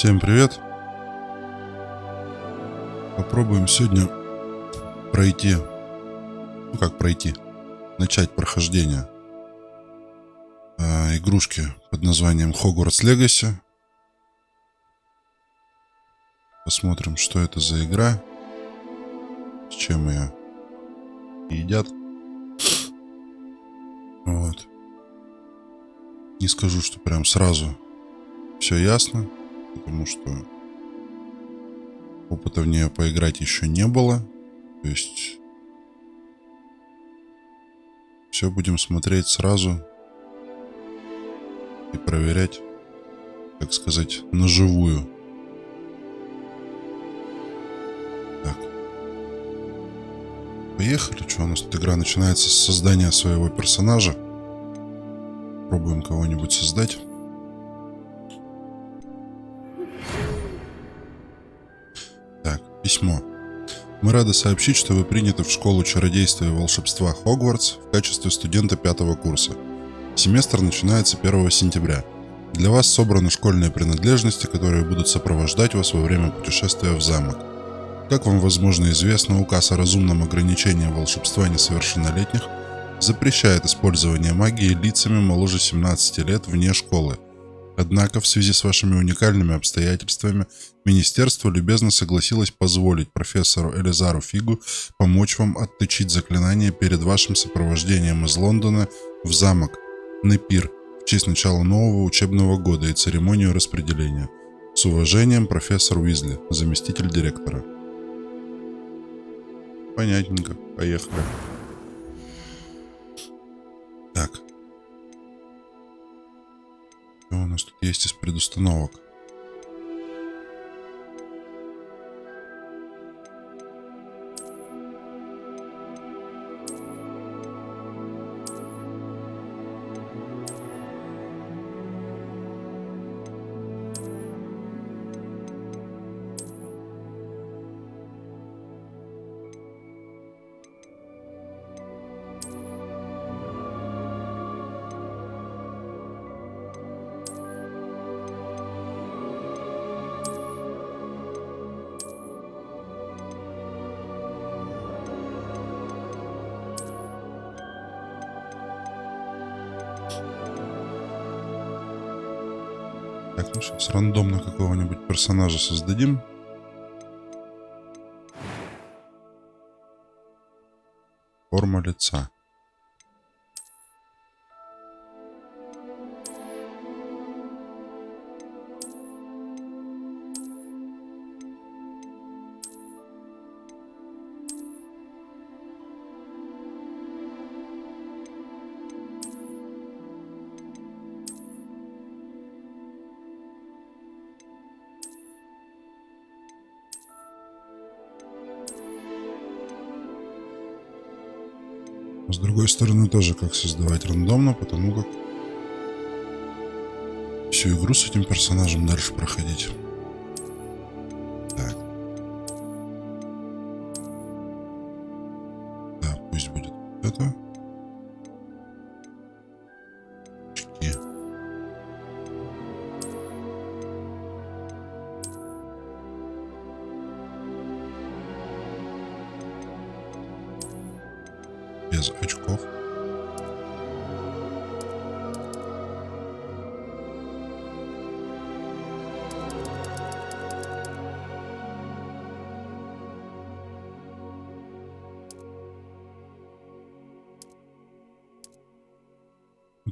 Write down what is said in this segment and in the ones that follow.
Всем привет! Попробуем сегодня пройти, начать прохождение игрушки под названием Hogwarts Legacy. Посмотрим, что это за игра, с чем ее едят. Вот. Не скажу, что прям сразу все ясно, потому что опыта в нее поиграть еще не было. То есть все будем смотреть сразу и проверять, так сказать, наживую. Так. Поехали. Что у нас тут игра начинается с создания своего персонажа. Пробуем кого-нибудь создать. Так, письмо. Мы рады сообщить, что вы приняты в школу чародейства и волшебства Хогвартс в качестве студента 5-го курса. Семестр начинается 1 сентября. Для вас собраны школьные принадлежности, которые будут сопровождать вас во время путешествия в замок. Как вам, возможно, известно, указ о разумном ограничении волшебства несовершеннолетних запрещает использование магии лицами моложе 17 лет вне школы. Однако, в связи с вашими уникальными обстоятельствами, Министерство любезно согласилось позволить профессору Элизару Фигу помочь вам отточить заклинание перед вашим сопровождением из Лондона в замок Непир в честь начала нового учебного года и церемонию распределения. С уважением, профессор Уизли, заместитель директора. Понятненько. Поехали. Так. Что у нас тут есть из предустановок? Так, ну сейчас рандомно какого-нибудь персонажа создадим. Форма лица. С другой стороны, тоже как создавать рандомно, потому как всю игру с этим персонажем дальше проходить. Так. Да, пусть будет это. Очки. Без очков.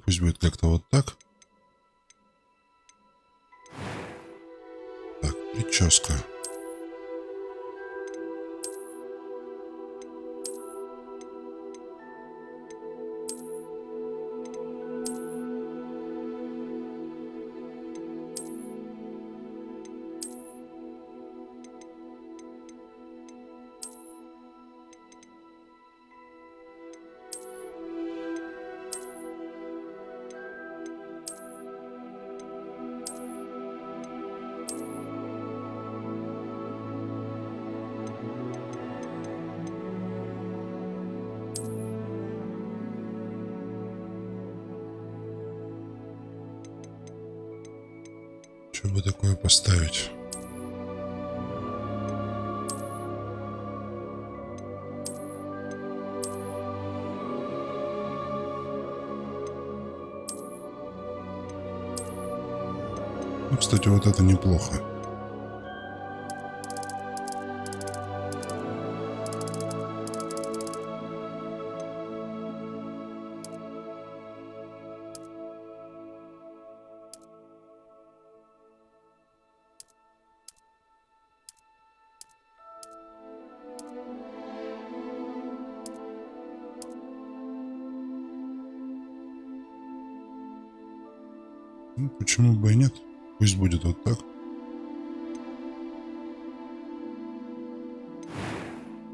Пусть будет как-то вот так. Так, прическа. Что бы такое поставить? Ну, кстати, вот это неплохо. Ну, почему бы и нет? Пусть будет вот так.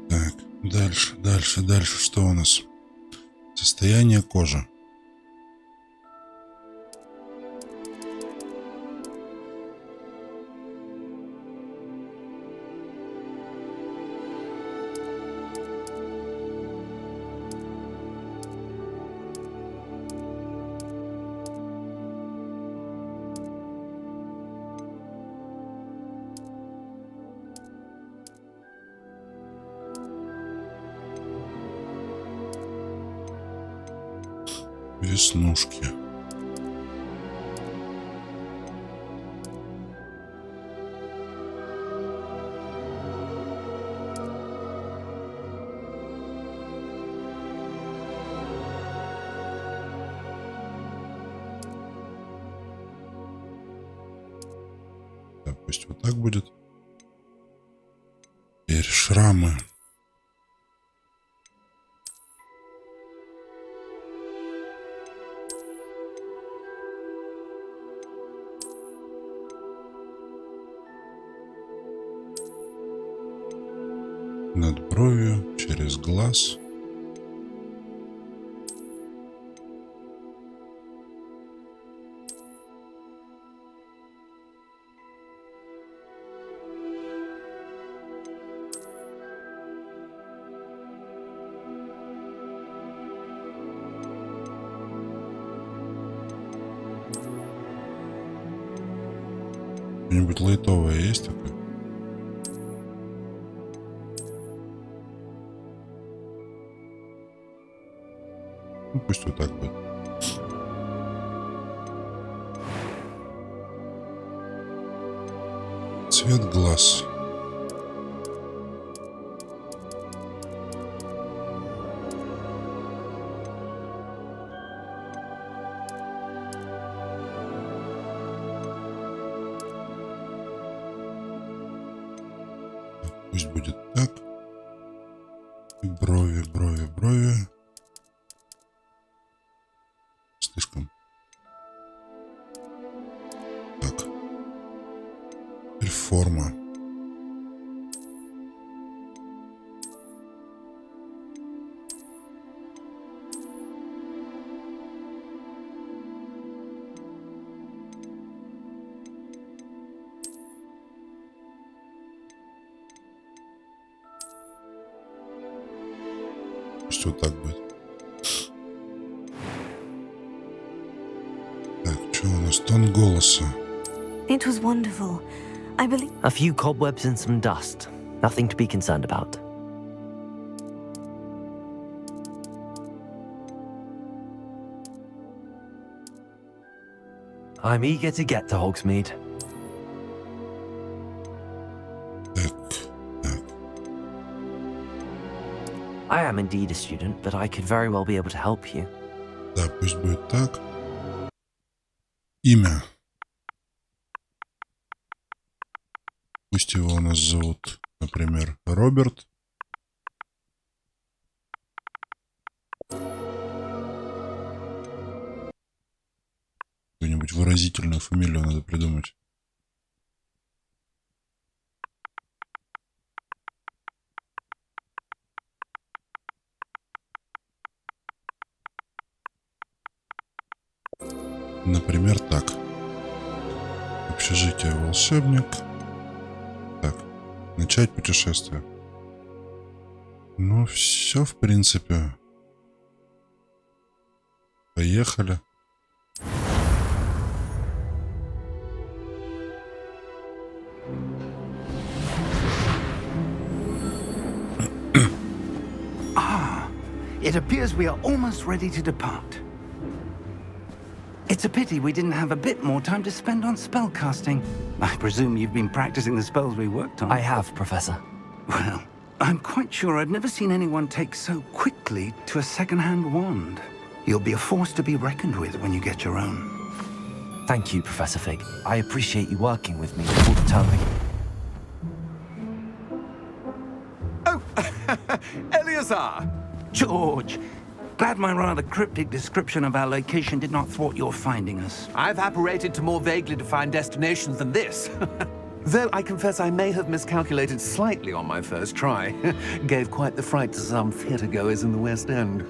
Так, дальше. Что у нас? Состояние кожи. Веснушки. Так, пусть вот так будет. Теперь шрамы. Над бровью, через глаз. Что-нибудь лайтовое есть такое? Ну, пусть вот так будет. Цвет глаз. Пусть будет так. И брови. Слишком. Так. Теперь форма. Пусть вот так будет. Так, что у нас? Тон голоса. It was wonderful. I believe... A few cobwebs and some dust. Nothing to be concerned about. I'm eager to get to Hogsmeade. Так. I am indeed a student, but I could very well be able to help you. Да, пусть будет так. Имя. Пусть его у нас зовут, например, Роберт. Какую-нибудь выразительную фамилию надо придумать. Например, так. Общежитие волшебник. Так. Начать путешествие. Ну, все, в принципе. Поехали. It appears we are almost ready to depart. It's a pity we didn't have a bit more time to spend on spellcasting. I presume you've been practicing the spells we worked on. I have, Professor. Well, I'm quite sure I've never seen anyone take so quickly to a second-hand wand. You'll be a force to be reckoned with when you get your own. Thank you, Professor Fig. I appreciate you working with me before the term begins. Oh, Eleazar! George, glad my rather cryptic description of our location did not thwart your finding us. I've apparated to more vaguely defined destinations than this. Though I confess I may have miscalculated slightly on my first try. Gave quite the fright to some theatre-goers in the West End.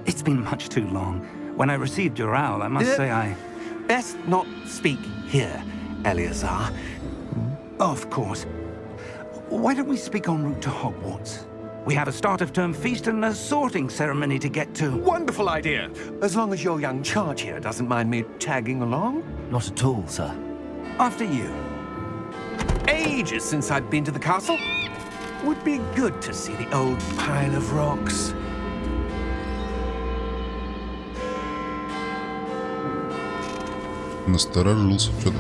It's been much too long. When I received your owl, I must say I... Best not speak here, Eleazar. Of course. Why don't we speak en route to Hogwarts? We have a start-of-term feast and a sorting ceremony to get to. Wonderful idea! As long as your young charge here doesn't mind me tagging along. Not at all, sir. After you. Ages since I've been to the castle. Would be good to see the old pile of rocks. Насторожился что-то.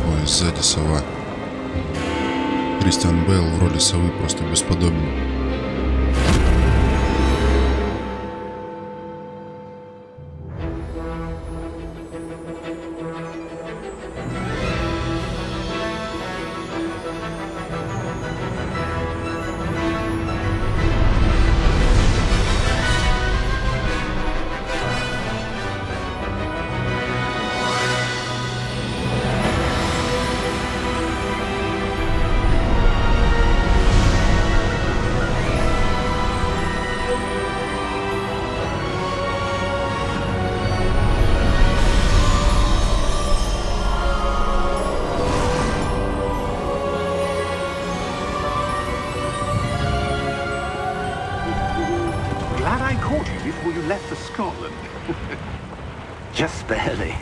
Ой, сзади сова. Кристиан Бейл в роли совы просто бесподобен. Glad I caught you before you left for Scotland. Just barely.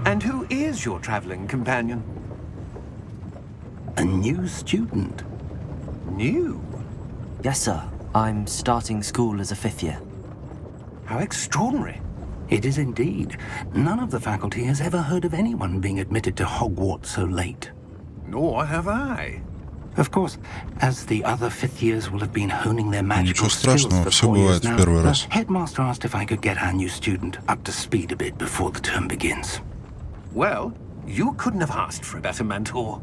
And who is your traveling companion? A new student. New? Yes, sir. I'm starting school as a 5th year. How extraordinary. It is indeed. None of the faculty has ever heard of anyone being admitted to Hogwarts so late. Nor have I. Of course, as the other 5th years will have been honing their magical Ничего skills страшного, for все 4 years бывает в now, первый the раз. headmaster asked if I could get our new student up to speed a bit before the term begins. Well, you couldn't have asked for a better mentor.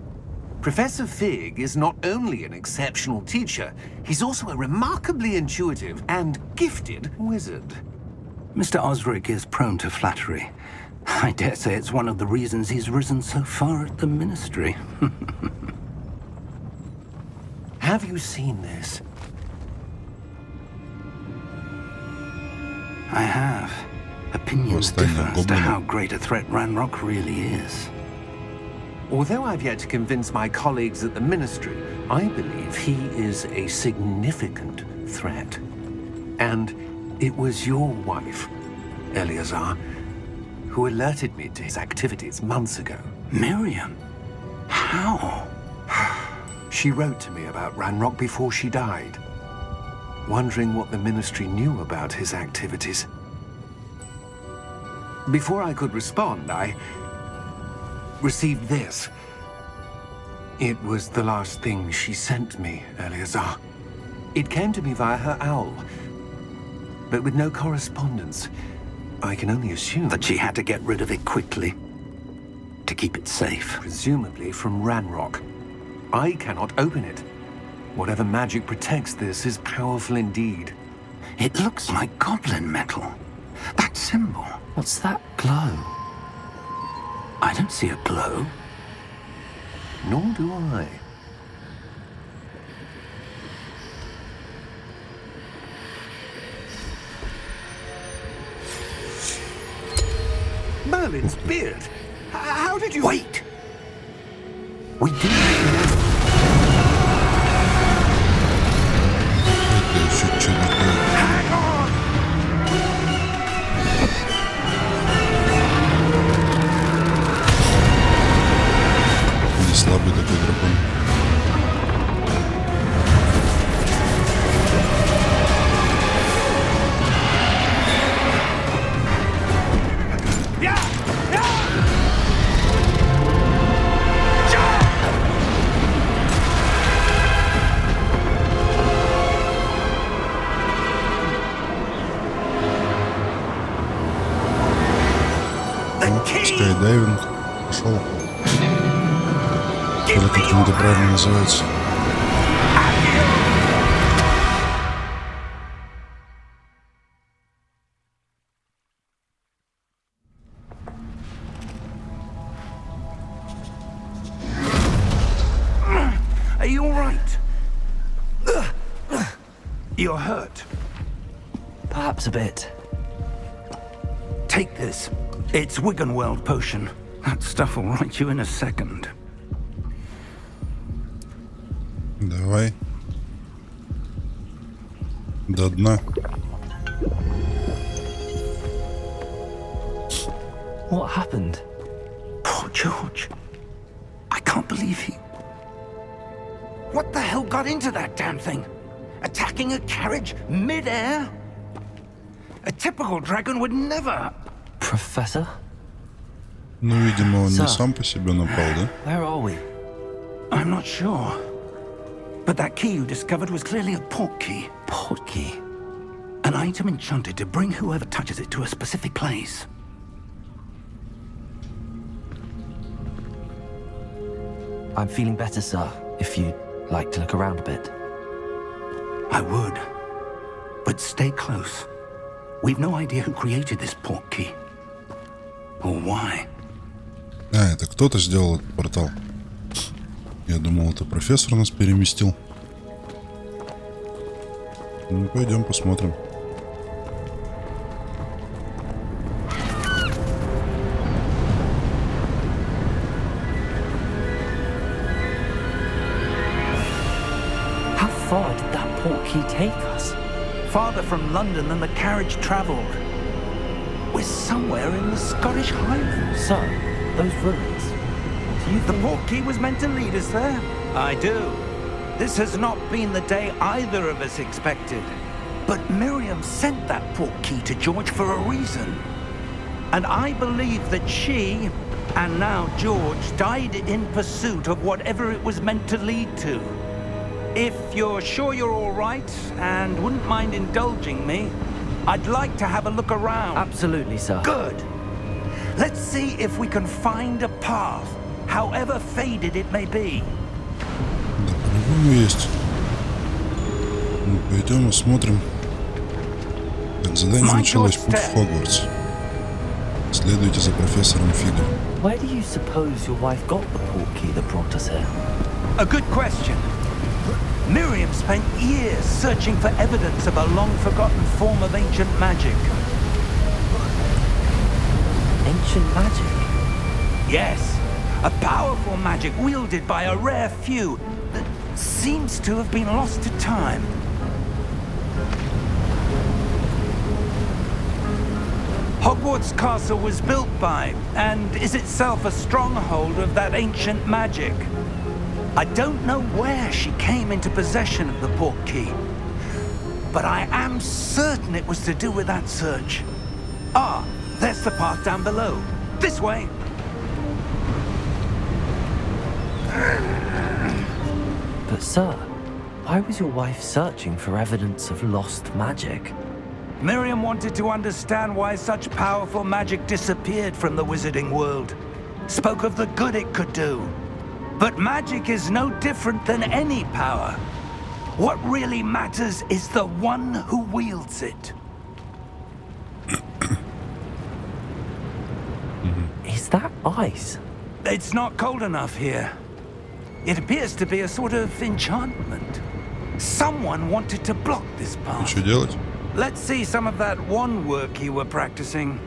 Professor Fig is not only an exceptional teacher, he's also a remarkably intuitive and gifted wizard. Mr. Osric is prone to flattery. I dare say it's one of the reasons he's risen so far at the ministry. Have you seen this? I have. Opinions Восстание differ as to гоблинов. how great a threat Ranrock really is. Although I've yet to convince my colleagues at the Ministry, I believe he is a significant threat. And it was your wife, Eleazar, who alerted me to his activities months ago. Miriam? How? She wrote to me about Ranrock before she died, wondering what the Ministry knew about his activities. Before I could respond, I received this. It was the last thing she sent me, Eleazar. It came to me via her owl, but with no correspondence. I can only assume That she had to get rid of it quickly to keep it safe. presumably from Ranrock. I cannot open it. Whatever magic protects this is powerful indeed. It looks like goblin metal. That symbol. What's that glow? I don't see a glow. Nor do I. Merlin's beard. How did you... Wait! We didn't. Это еще что такое? Hang on! себе такой дракон. Скайдайвинг. Пошел. Или как там это правильно называется? Are you all right? You're hurt. Perhaps a bit. Take this. It's Wiggenweld potion. That stuff will right you in a second. Давай. До дна. What happened? Poor George. I can't believe he... What the hell got into that damn thing? Attacking a carriage mid-air? A typical dragon would never... Professor? Ну, видимо, он не Sir. сам по себе напал, да? Where are we? I'm not sure. But that key you discovered was clearly a port key. Port key. An item enchanted to bring whoever touches it to a specific place. I'm feeling better, sir. If you'd like to look around a bit. I would. But stay close. We've no idea who created this port key. Or why. А, это кто-то сделал этот портал. Я думал, это профессор нас переместил. Ну, пойдем посмотрим. How far did that port key take us? Farther from London than the carriage travelled. We're somewhere in the Scottish Highlands. Sir, those ruins. Do you The think... port key was meant to lead us there? I do. This has not been the day either of us expected. But Miriam sent that port key to George for a reason. And I believe that she, and now George, died in pursuit of whatever it was meant to lead to. If you're sure you're all right, and wouldn't mind indulging me, I'd like to have a look around. Absolutely, sir. Good. Let's see if we can find a path, however faded it may be. Да, по-любому есть. Ну, пойдем осмотрим. Так, задание началось. Путь в Хогвартс. Следуйте за профессором Фигом. Where do you suppose your wife got the port key that brought us here? A good question. Miriam spent years searching for evidence of a long-forgotten form of ancient magic. Ancient magic? Yes, a powerful magic wielded by a rare few that seems to have been lost to time. Hogwarts Castle was built by, and is itself a stronghold of that ancient magic. I don't know where she came into possession of the port key, but I am certain it was to do with that search. Ah, there's the path down below. This way. But sir, why was your wife searching for evidence of lost magic? Miriam wanted to understand why such powerful magic disappeared from the wizarding world. Spoke of the good it could do. But magic is no different than any power. What really matters is the one who wields it. Is that ice? It's not cold enough here. It appears to be a sort of enchantment. Someone wanted to block this И path. что делать? Let's see some of that one work you were practicing.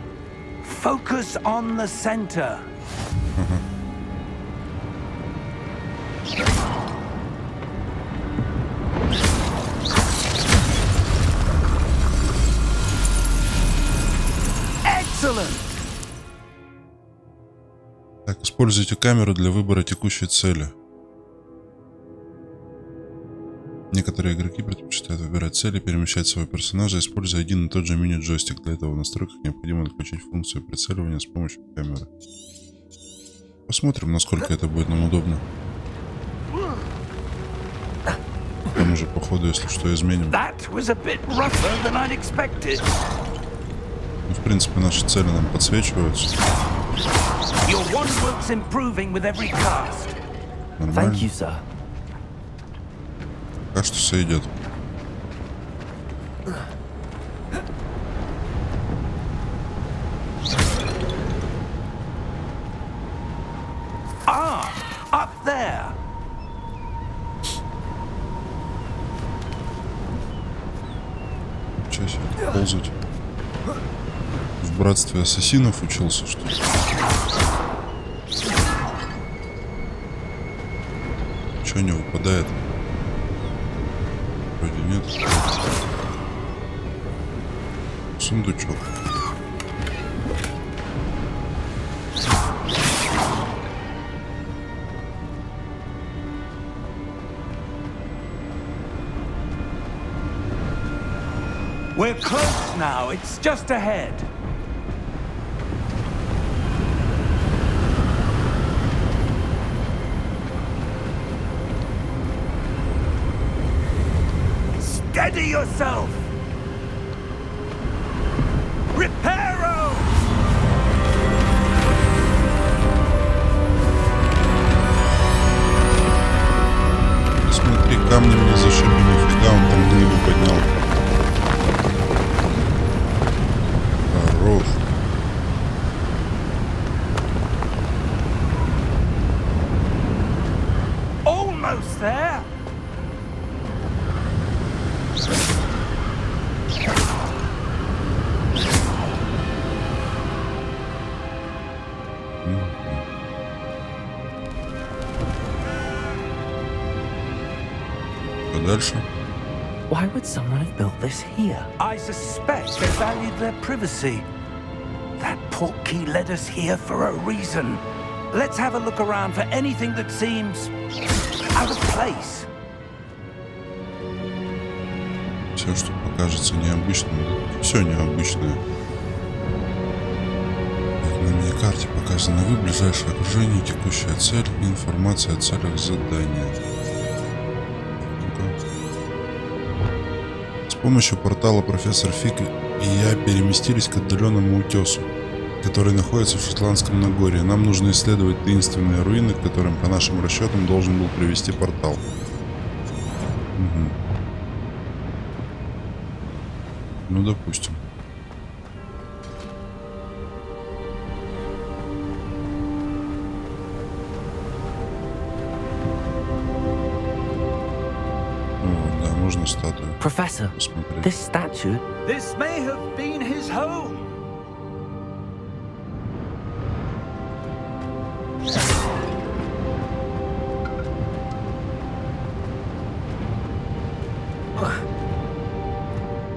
Focus on the center. Excellent! Так, используйте камеру для выбора текущей цели. Некоторые игроки предпочитают выбирать цели и перемещать своего персонажа, используя один и тот же мини-джойстик. Для этого в настройках необходимо отключить функцию прицеливания с помощью камеры. Посмотрим, насколько это будет нам удобно. Там уже, походу, если что, изменим. Ну, в принципе, наши цели нам подсвечиваются. Нормально. Пока что все идет. Up there. Ничего себе, ползать. В братстве ассасинов учился, что ли? Ничего не выпадает. Вроде нет. Сундучок. We're close now. It's just ahead. Steady yourself. Reparo! Смотри, камнем не зашиби, нифига, он там глыбу поднял. Хорош. Almost there. Дальше. Why would someone have built this here? I suspect they valued their privacy. That portkey led us here for a reason. Let's have a look around for anything that seems out of place. Все, что покажется необычным, все необычное. Как на миникарте показано, вы ближайшее окружение, текущая цель и информация о целях задания. С помощью портала профессор Фиг и я переместились к отдаленному утесу, который находится в Шотландском Нагорье. Нам нужно исследовать таинственные руины, к которым, по нашим расчетам, должен был привести портал. Угу. Ну, допустим. О, да, можно статую Professor, посмотреть. this statue. This may have been his home.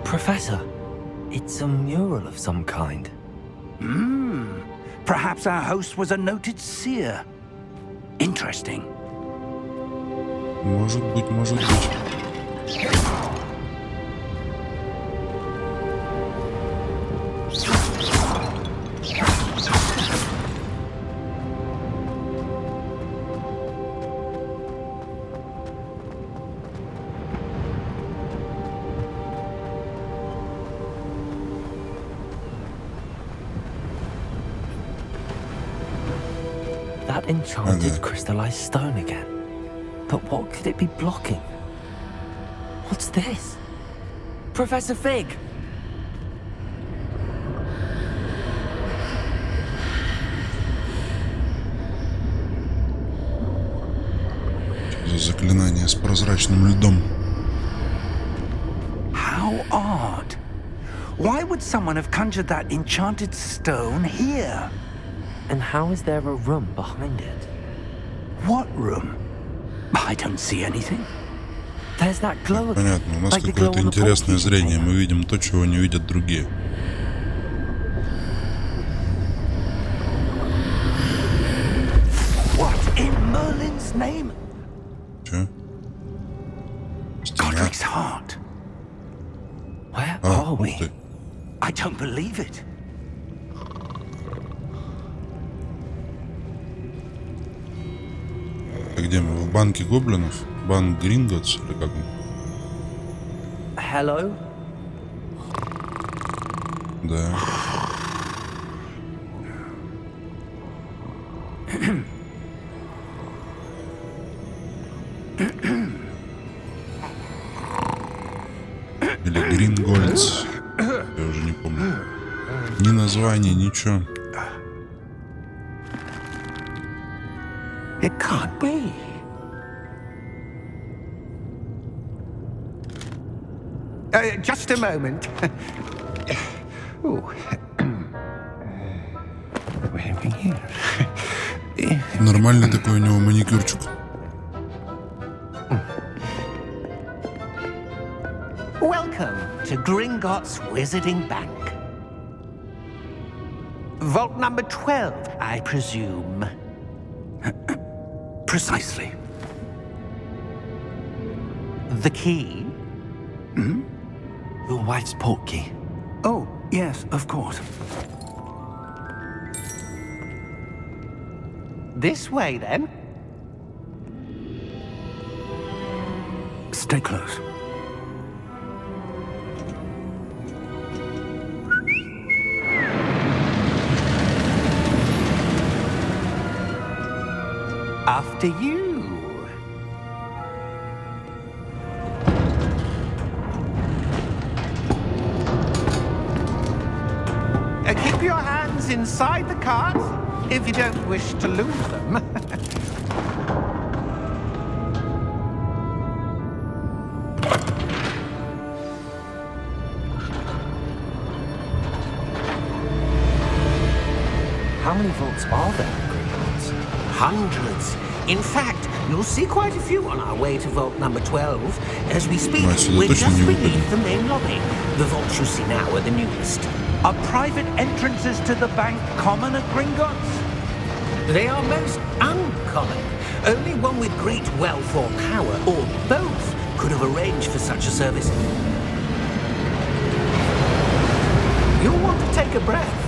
Professor, it's a mural of some kind. Perhaps our host was a noted seer. Interesting. Может быть, может быть. That enchanted Okay. crystallized stone again. But what could it be blocking? What's this? Professor Fig! Что за заклинание с прозрачным льдом? How odd. Why would someone have conjured that enchanted stone here? And how is there a room behind it? What room? I don't see anything. There's that glow again. Понятно, у нас like the glow какое-то on the интересное portkey зрение. container. Мы видим то, чего не видят другие. What in Merlin's name? Че? Стена me. ты. I don't believe it. А где мы? В банке гоблинов? Банк Гринготс или как он? Hello? Да. Или Грингольц. Я уже не помню. Ни названия, ничего. It can't be. Just a moment. Ooh. Where are we here? Нормальный такой у него маникюрчик. Welcome to Gringotts Wizarding Bank. Vault number 12, I presume. Precisely. The key? Your wife's portkey. Oh, yes, of course. This way, then. Stay close. After you. Keep your hands inside the cart if you don't wish to lose them. How many vaults are there in Gringotts? Hundreds. In fact, you'll see quite a few on our way to vault number 12. As we speak, we're just beneath the main lobby. The vaults you see now are the newest. Are private entrances to the bank common at Gringotts? They are most uncommon. Only one with great wealth or power, or both, could have arranged for such a service. You'll want to take a breath.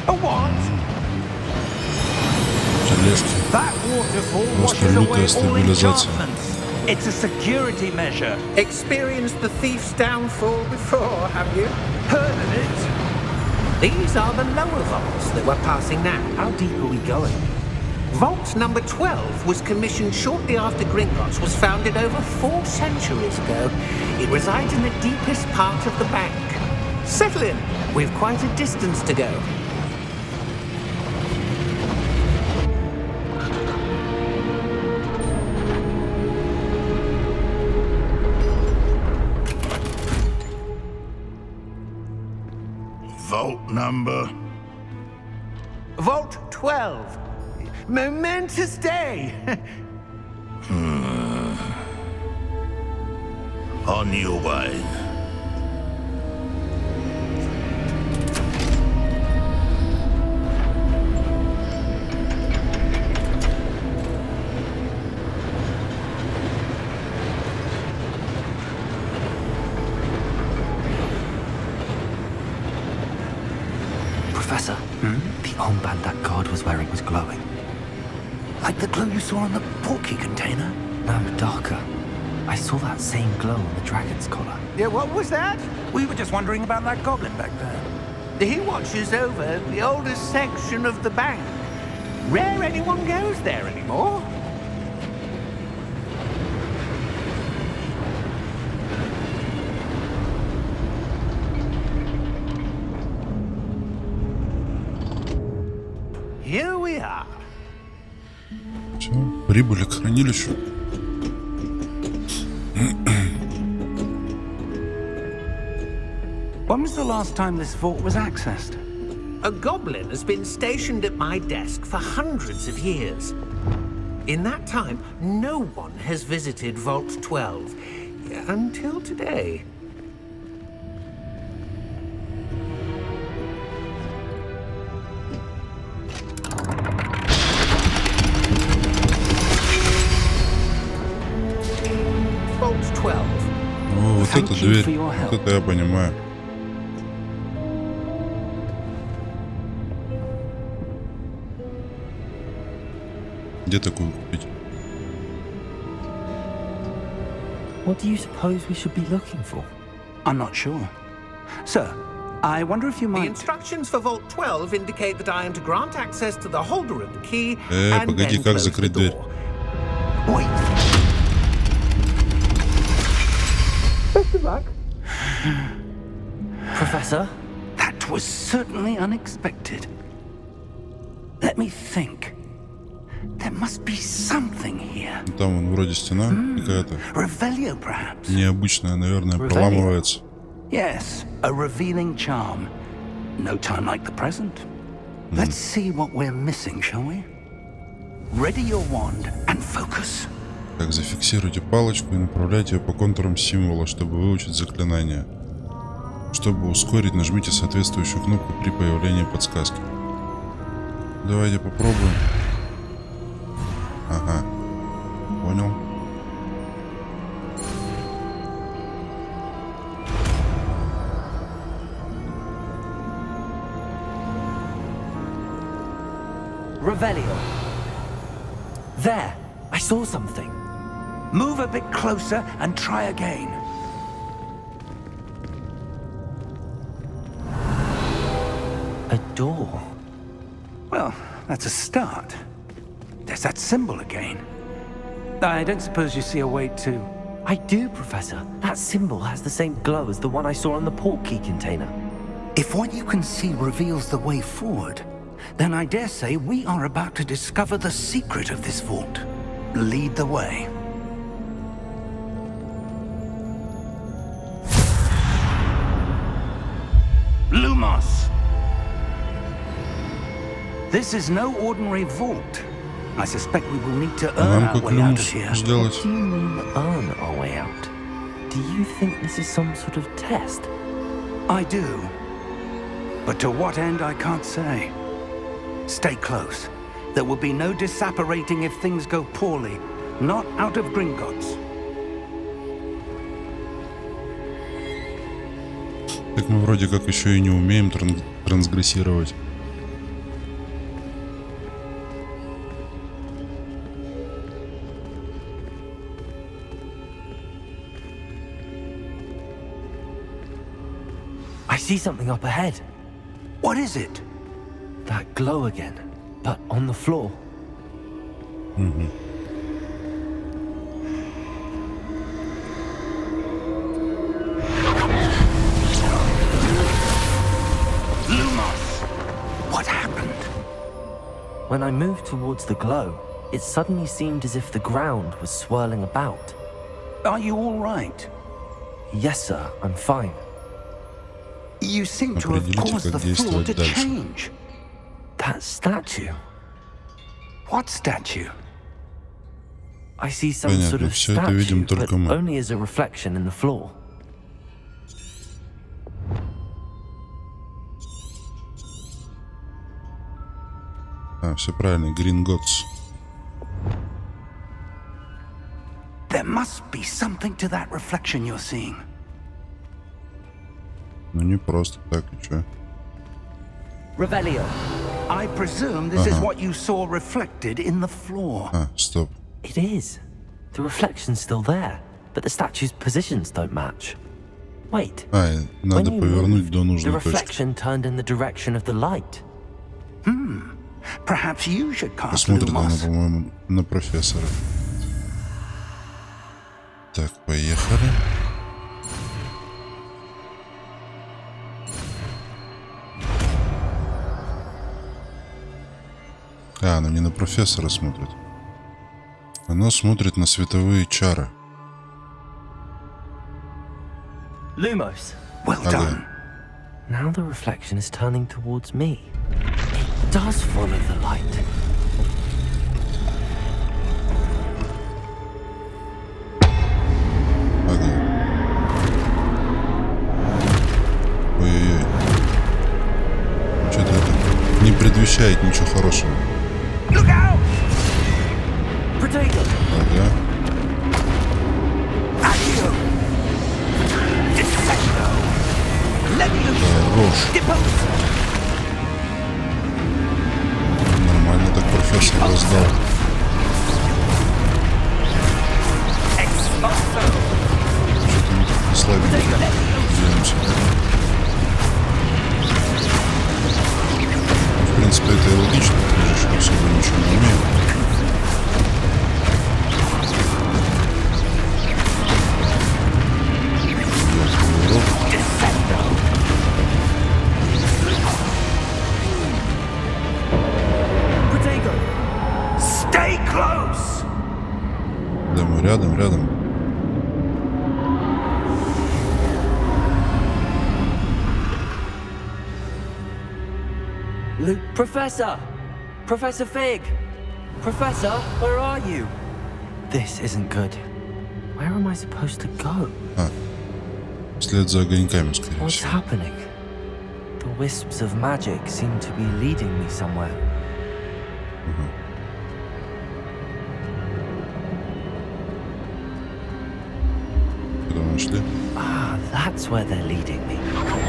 A what? Железки. That waterfall Просто washes away лютая all стабилизация. enchantments. It's a security measure. Experienced the thief's downfall before, have you? Heard of it? These are the lower vaults that we're passing now. How deep are we going? Vault number 12 was commissioned shortly after Gringotts was founded over 4 centuries ago. It resides in the deepest part of the bank. Settle in. We've quite a distance to go. Vault number? Vault 12. Momentous day. On your way. Professor, the armband that guard was wearing was glowing. Like the glow you saw on the portkey container? No, darker. I saw that same glow on the dragon's collar. Yeah, what was that? We were just wondering about that goblin back there. He watches over the oldest section of the bank. Rare anyone goes there anymore. Here we are. Все, прибыли к хранилищу. When was the last time this vault was accessed? A goblin has been stationed at my desk for hundreds of years. In that time, no one has visited Vault 12 until today. Vault 12. О, вот Thank эта you дверь. for your help. Вот это я понимаю. Где такую купить? What do you suppose we should be looking for? I'm not sure. Sir, I wonder if you The might... instructions for Vault 12 indicate that I am to grant access to the holder of the key and погоди, then как close the закрыть дверь? door. Wait. Professor? That was certainly unexpected. Let me think. There must be something here. Там вон вроде стена какая-то. Revelio, perhaps? Необычная, наверное, Revelio. проламывается. Yes, a revealing charm. No time like the present. Let's see what we're missing, shall we? Ready your wand and focus. Так, зафиксируйте палочку и направляйте ее по контурам символа, чтобы выучить заклинание. Чтобы ускорить, нажмите соответствующую кнопку при появлении подсказки. Давайте попробуем. Ага. Понял. Revelio. There! I saw something. Move a bit closer and try again. A door. Well, that's a start. There's that symbol again. I don't suppose you see a way to... I do, Professor. That symbol has the same glow as the one I saw on the port key container. If what you can see reveals the way forward, then I dare say we are about to discover the secret of this vault. Lead the way. Lumos! This is no ordinary vault. I suspect we will need to earn Нам our как way out of люмус here. сделать? What do you mean, earn our way out? Do you think this is some sort of test? I do. But to what end, I can't say. Stay close. There will be no disapparating if things go poorly. Not out of Gringotts. Так мы вроде как еще и не умеем трансгрессировать. I see something up ahead. What is it? That glow again, but on the floor. Lumos! What happened? When I moved towards the glow, it suddenly seemed as if the ground was swirling about. Are you all right? Yes, sir, I'm fine. You seem to have Определите, caused как the floor действовать to дальше. change. That statue. What statue? I see some Понятно, sort of всё это видим statue, but только мы. only as a reflection in the floor. Все правильно, Gringotts. There must be something to that reflection you're seeing. Ну не просто так, и чё? Revelio. I presume this is what you saw reflected in the floor. Стоп. It is. The reflection's still there, but the statue's positions don't match. Wait. Надо when you повернуть moved, до the нужной точки. reflection turned in the direction of the light. Perhaps you should cast Посмотрит она, Lumos. по-моему, на профессора. Так, поехали. Она не на профессора смотрит. Она смотрит на световые чары. Lumos. Well done. Now the reflection is turning towards me. It does follow the light. Ой-ой-ой. Что-то это не предвещает ничего хорошего. Look out! Protego! Ага. Accio! Dissecto! Levioso! Хорош. Deposo! Нормально так профессор раздал. Двинемся. В принципе, это и логично, потому что еще особо ничего не умею. Stay close! Да, мы рядом. Professor! Professor Fig! Professor, where are you? This isn't good. Where am I supposed to go? Вслед за огоньками, скорее What's всего. happening? The wisps of magic seem to be leading me somewhere. Куда мы шли? Ah, that's where they're leading me.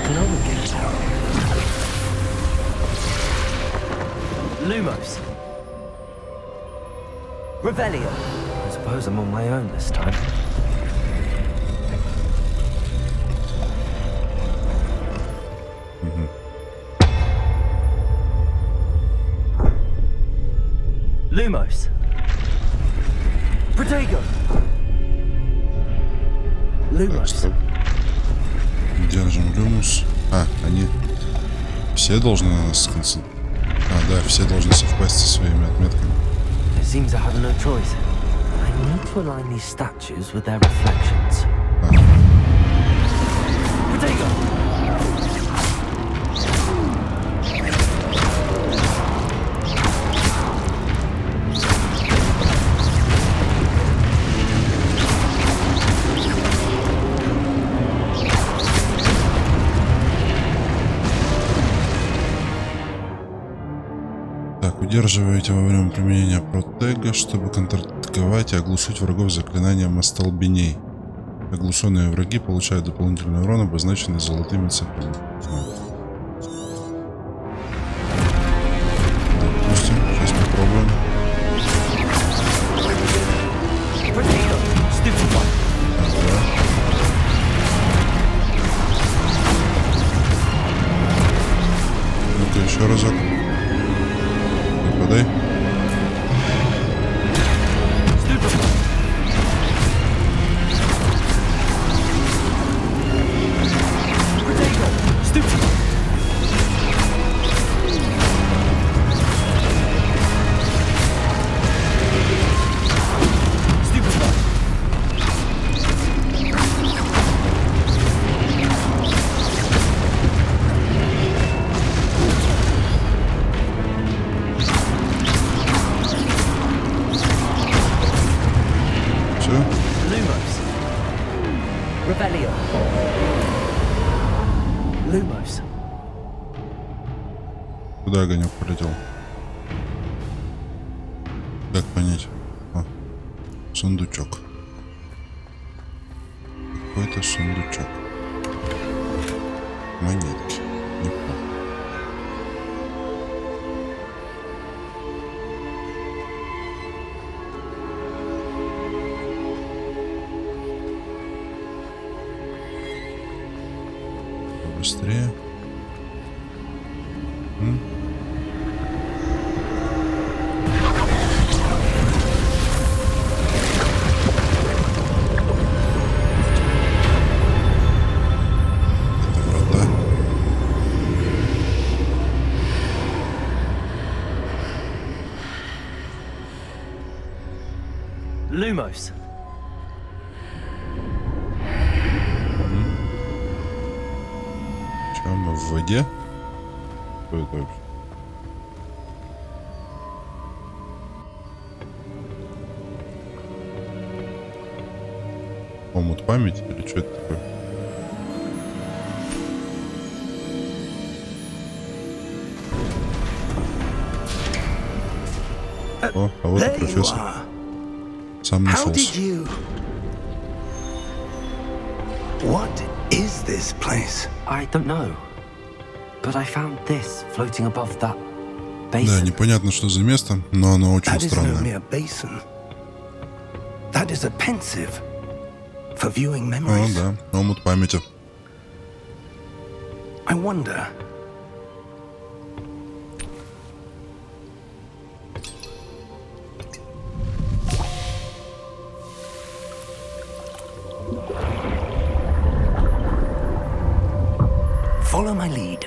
Glow again. Lumos. Revelio. I suppose I'm on my own this time. Lumos. Protego. Так, Lumos. стоп. Держим люмус. Они все должны на нас сконцентрироваться. Да, все должны совпасть со своими отметками. It seems I have no choice. I need to align these statues with their reflections. Protego. Удерживаете во время применения протега, чтобы контратаковать и оглушить врагов заклинанием остолбеней. Оглушенные враги получают дополнительный урон, обозначенный золотыми цепями. Допустим, сейчас попробуем. Ну-ка, еще разок. Подай. Куда огонек полетел? Как понять? Сундучок. Какой-то сундучок. Монетки. Неплохо. Быстрее. Lumos. Че, мы в воде? Что это вообще? Омут памяти или что это такое? О, а вот и профессор. Сам нашелся. What is this place? I don't know. But I found this floating above that Да, basin. непонятно, что за место, но оно очень That isn't странное. only a basin. That is a pensive for viewing О, memories. да, омут памяти. I wonder. Follow my lead.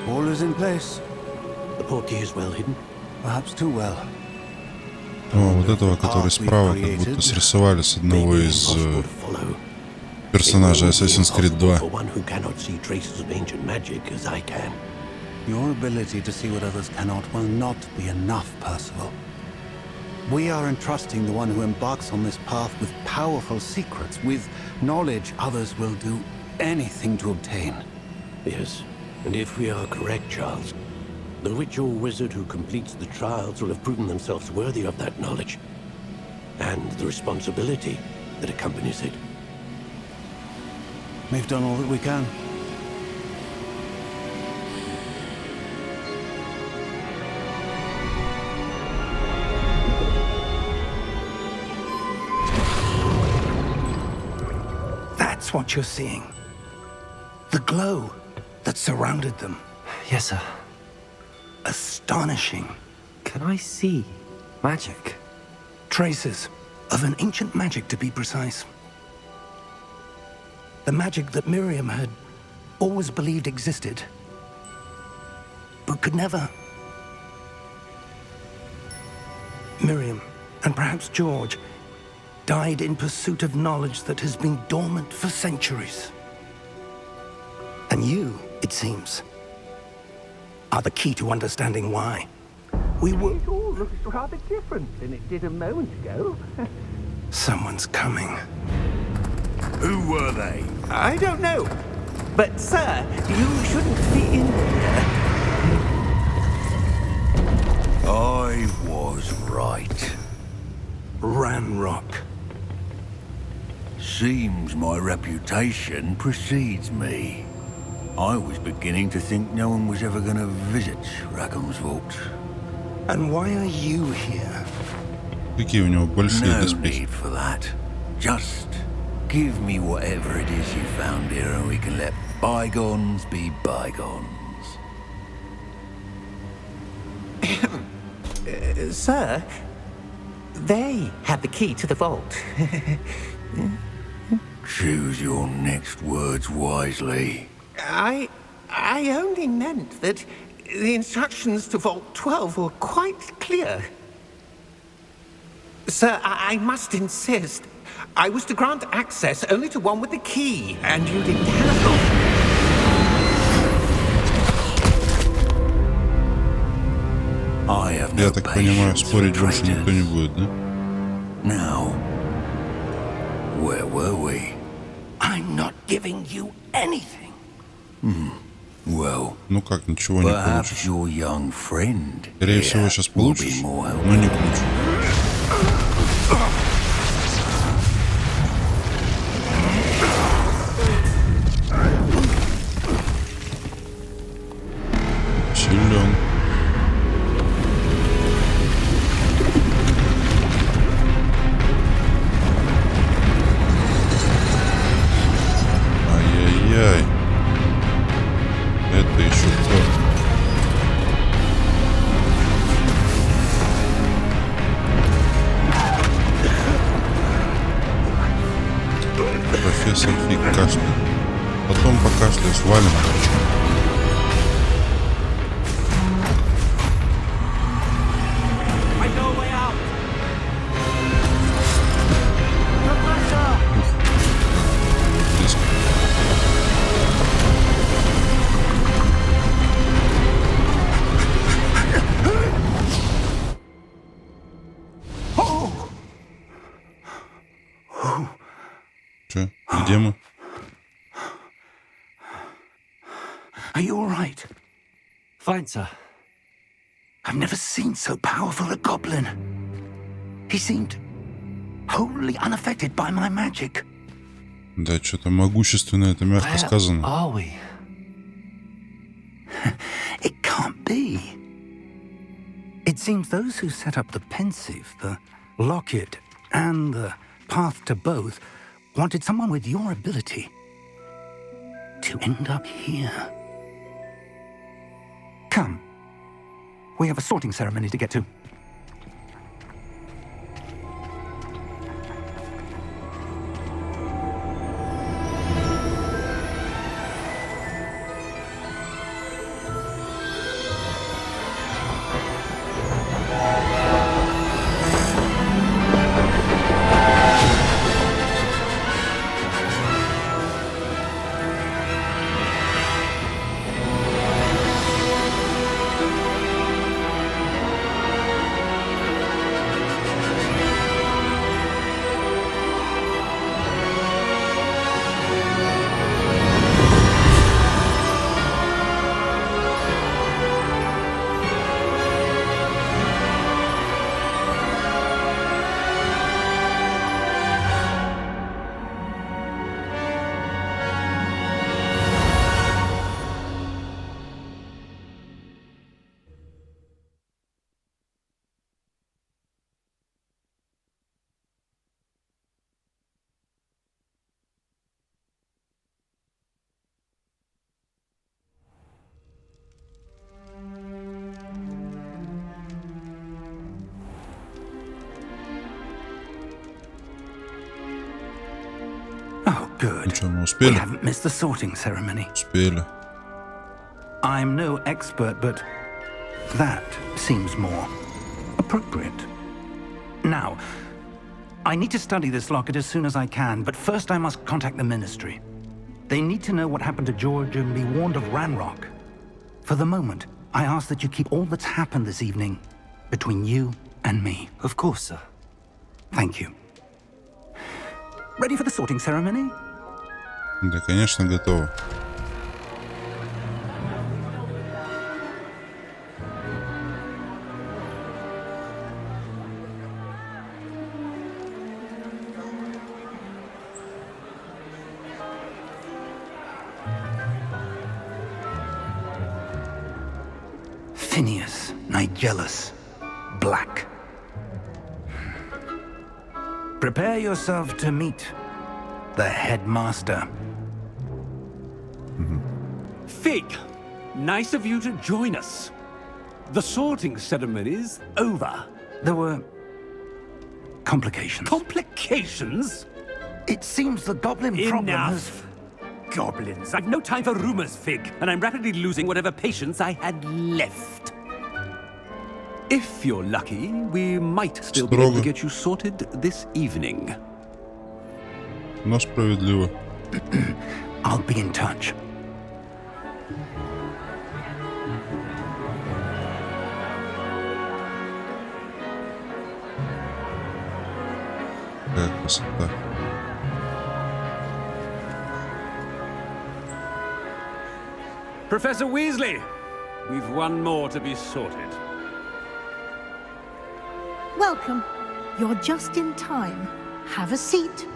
All is in place. The portkey is well hidden. Perhaps too well. О, вот этого, который справа, как будто срисовали с одного Maybe из impossible to follow. персонажей It will be Assassin's Creed impossible 2. for one who cannot see traces of ancient magic as I can. Your ability to see what others cannot will not be enough, Percival. We are entrusting the one who embarks on this path with powerful secrets, with knowledge others will do anything to obtain. Yes, and if we are correct, Charles, the witch or wizard who completes the trials will have proven themselves worthy of that knowledge, and the responsibility that accompanies it. We've done all that we can. That's what you're seeing. The glow that surrounded them. Yes, sir. Astonishing. Can I see magic? Traces of an ancient magic, to be precise. The magic that Miriam had always believed existed, but could never. Miriam, and perhaps George, died in pursuit of knowledge that has been dormant for centuries. And you, it seems, are the key to understanding why. We will. It all looks rather different than it did a moment ago. Someone's coming. Who were they? I don't know. But, sir, you shouldn't be in here. I was right. Ranrock. Seems my reputation precedes me. I was beginning to think no one was ever going to visit Rackham's vault. And why are you here? Какие у него большие No доспехи. need for that. Just give me whatever it is you found here and we can let bygones be bygones. Sir, they had the key to the vault. Choose your next words wisely. I only meant that the instructions to Vault 12 were quite clear. Sir, I must insist. I was to grant access only to one with the key, and you didn't have. I have no Я так понимаю, patience for спорить больше никто не traitors. будет, да? Now, where were we? I'm not giving you anything. Well, Ну как, ничего не perhaps получишь. your young friend Скорее here всего, сейчас will be получишь, more helpful. но не к лучшему. Силен. Ай-яй-яй. Это еще кто? Профессор Фиг кашляет. Потом покашляешь, валим. I know a way out. Близко. Че? Где мы? Are you all right? Fine, sir. I've never seen so powerful a goblin. He seemed wholly unaffected by my magic. Да, что-то могущественно, это мягко Where сказано. are we? It can't be. It seems those who set up the pensive, the locket, and the path to both wanted someone with your ability to end up here. Come. We have a sorting ceremony to get to. Oh, good. Ну что, мы We успели? haven't missed the sorting ceremony. Успели. I'm no expert, but that seems more appropriate. Now, I need to study this locket as soon as I can, but first I must contact the Ministry. They need to know what happened to George and be warned of Ranrock. For the moment, I ask that you keep all that's happened this evening between you and me. Of course, sir. Thank you. Ready for the sorting ceremony? Да, конечно, готово. Phineas, Nigellus, Black. Prepare yourself to meet the headmaster. Fig, nice of you to join us. The sorting ceremony's over. There were complications. Complications? It seems the goblin problem has... Enough. Goblins. I've no time for rumors, Fig, and I'm rapidly losing whatever patience I had left. If you're lucky, we might still be able to get you sorted this evening. Но справедливо. I'll be in touch. Какая красота. Professor Weasley, we've one more to be sorted. Welcome. You're just in time. Have a seat.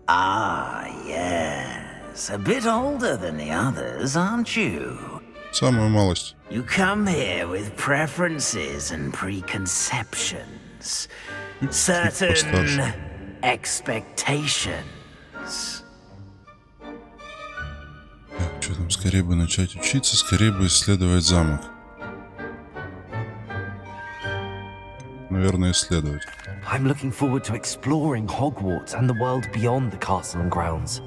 Ah, yes. A bit older than the others, aren't you? Самая малость. You come here with preferences and preconceptions. Certain постарше. expectations. Так, что там, скорее бы начать учиться, скорее бы исследовать замок. Наверное, исследовать. I'm looking forward to exploring Hogwarts and the world beyond the castle and grounds.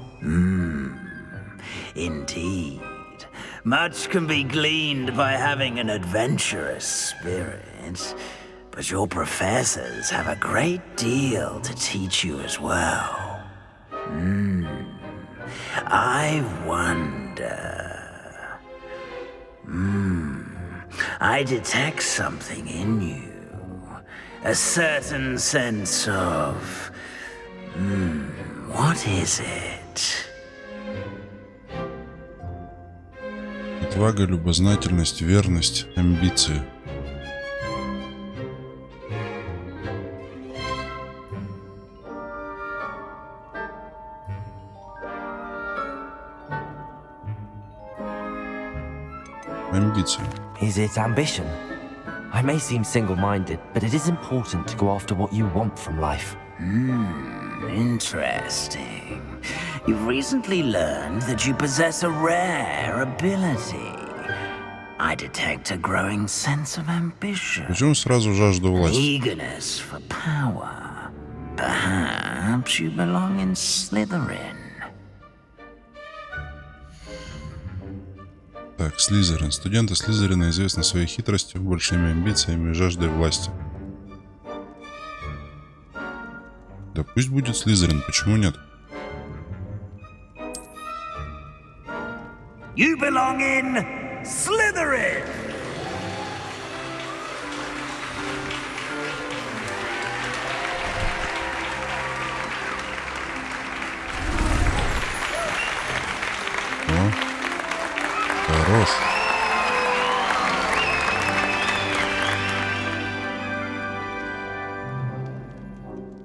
Indeed. Much can be gleaned by having an adventurous spirit, but your professors have a great deal to teach you as well. I wonder... I detect something in you. A certain sense of... what is it? Отвага, любознательность, верность, амбиции. Амбиции. Is it ambition? I may seem single-minded, but it is important to go after what you want from life. Interesting. You've recently learned that you possess a rare ability. I detect a growing sense of ambition. Почему сразу жажда власти? Eagerness for power. Perhaps you belong in Slytherin. Так, Слизерин. Студенты Слизерина известны своей хитростью, большими амбициями и жаждой власти. Да пусть будет Слизерин, почему нет? You belong in Slytherin! О, хорош.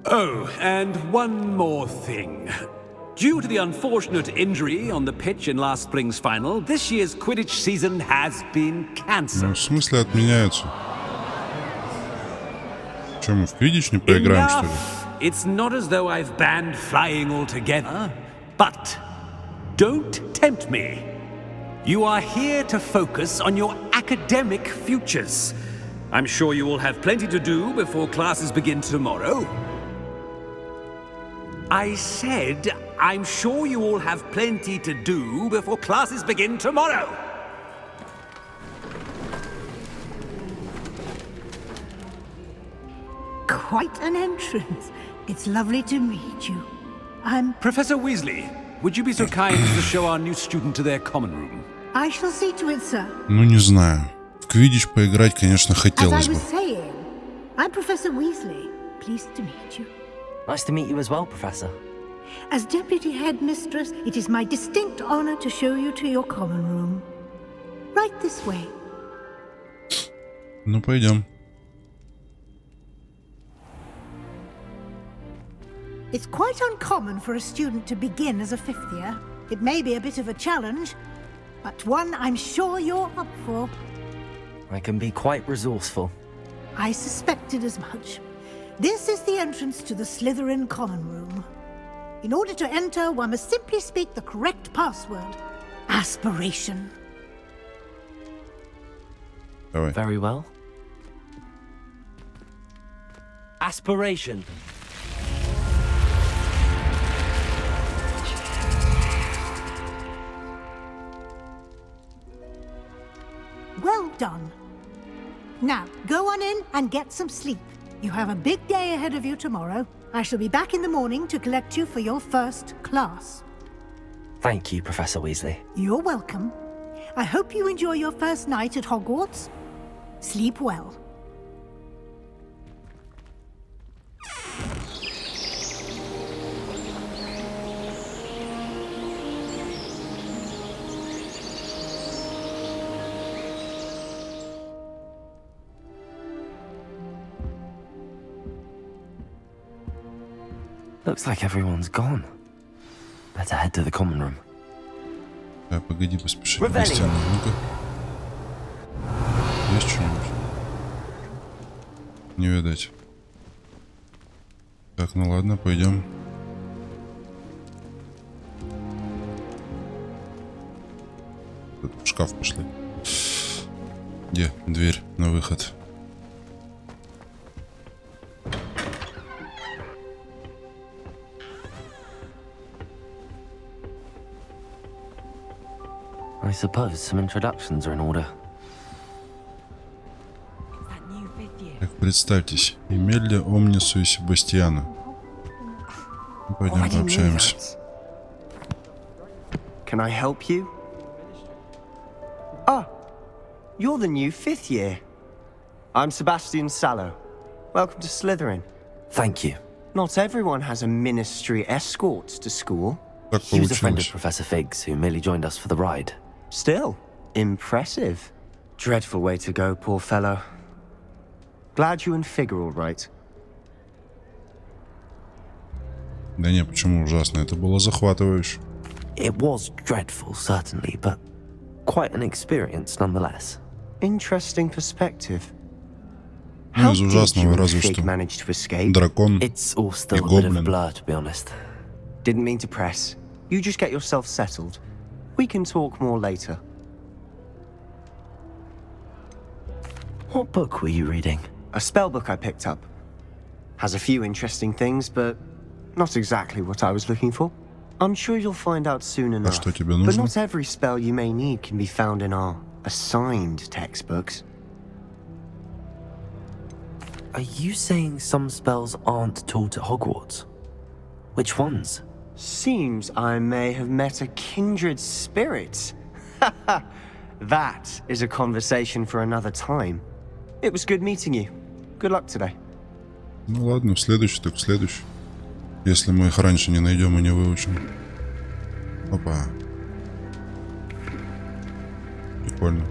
Oh, and one more thing. Due to the unfortunate injury on the pitch in last spring's final, this year's Quidditch season has been Ну, cancelled. в смысле отменяются? Че, мы в Квиддич не поиграем, что ли? Enough! It's not as though I've banned flying altogether, but don't tempt me. You are here to focus on your academic futures. I'm sure you will have plenty to do before classes begin tomorrow. I said, I'm sure you all have plenty to do before classes begin tomorrow. Quite an entrance. It's lovely to meet you. I'm... Professor Weasley, would you be so kind as to show our new student to their common room? I shall see to it, sir. Ну, не знаю. В Квиддич поиграть, конечно, As I хотелось бы. was saying, I'm Professor Weasley. Pleased to meet you. Nice to meet you as well, Professor. As Deputy Headmistress, it is my distinct honor to show you to your common room. Right this way. Ну, пойдем. It's quite uncommon for a student to begin as a fifth year. It may be a bit of a challenge, but one I'm sure you're up for. I can be quite resourceful. I suspected as much. This is the entrance to the Slytherin common room. In order to enter, one must simply speak the correct password. Aspiration. Давай. Very well. Aspiration. Well done. Now, go on in and get some sleep. You have a big day ahead of you tomorrow. I shall be back in the morning to collect you for your first class. Thank you, Professor Weasley. You're welcome. I hope you enjoy your first night at Hogwarts. Sleep well. Looks like everyone's gone. Better head to the common room. А, погоди, поспеши. Гостиная, ну-ка. Есть что-нибудь? Не видать. Так, ну ладно, пойдем. Тут в шкаф пошли. Где дверь на выход? I suppose some introductions are in order. Так, представьтесь. Эмелья, Омнису и Себастьяну. Ну, пойдем пообщаемся. Can I help you? Ah, you're the new fifth year. I'm Sebastian Sallow. Welcome to Slytherin. Thank you. Not everyone has a ministry escort to school. Так He was a friend of получилось. Professor Fig's who merely joined us for the ride. Still, impressive. Dreadful way to go, poor fellow. Glad you and Fig are all right. Да не, почему ужасно? Это было захватывающе. It was dreadful, certainly, but quite an experience nonetheless. Interesting perspective. Ну, How из did ужасного you and разве Fig что manage to escape? дракон It's all и still a bit of a гоблин. blur, to be honest. Didn't mean to press. You just get yourself settled. We can talk more later. What book were you reading? A spell book I picked up. Has a few interesting things, but not exactly what I was looking for. I'm sure you'll find out soon А enough. что тебе But нужно? not every spell you may need can be found in our assigned textbooks. Are you saying some spells aren't taught at Hogwarts? Which ones? Seems I may have met a kindred spirit. That is a conversation for another time. It was good meeting you. Good luck today. Ну ладно, в следующий так в следующий. Если мы их раньше не найдем и не выучим. Опа. Прикольно.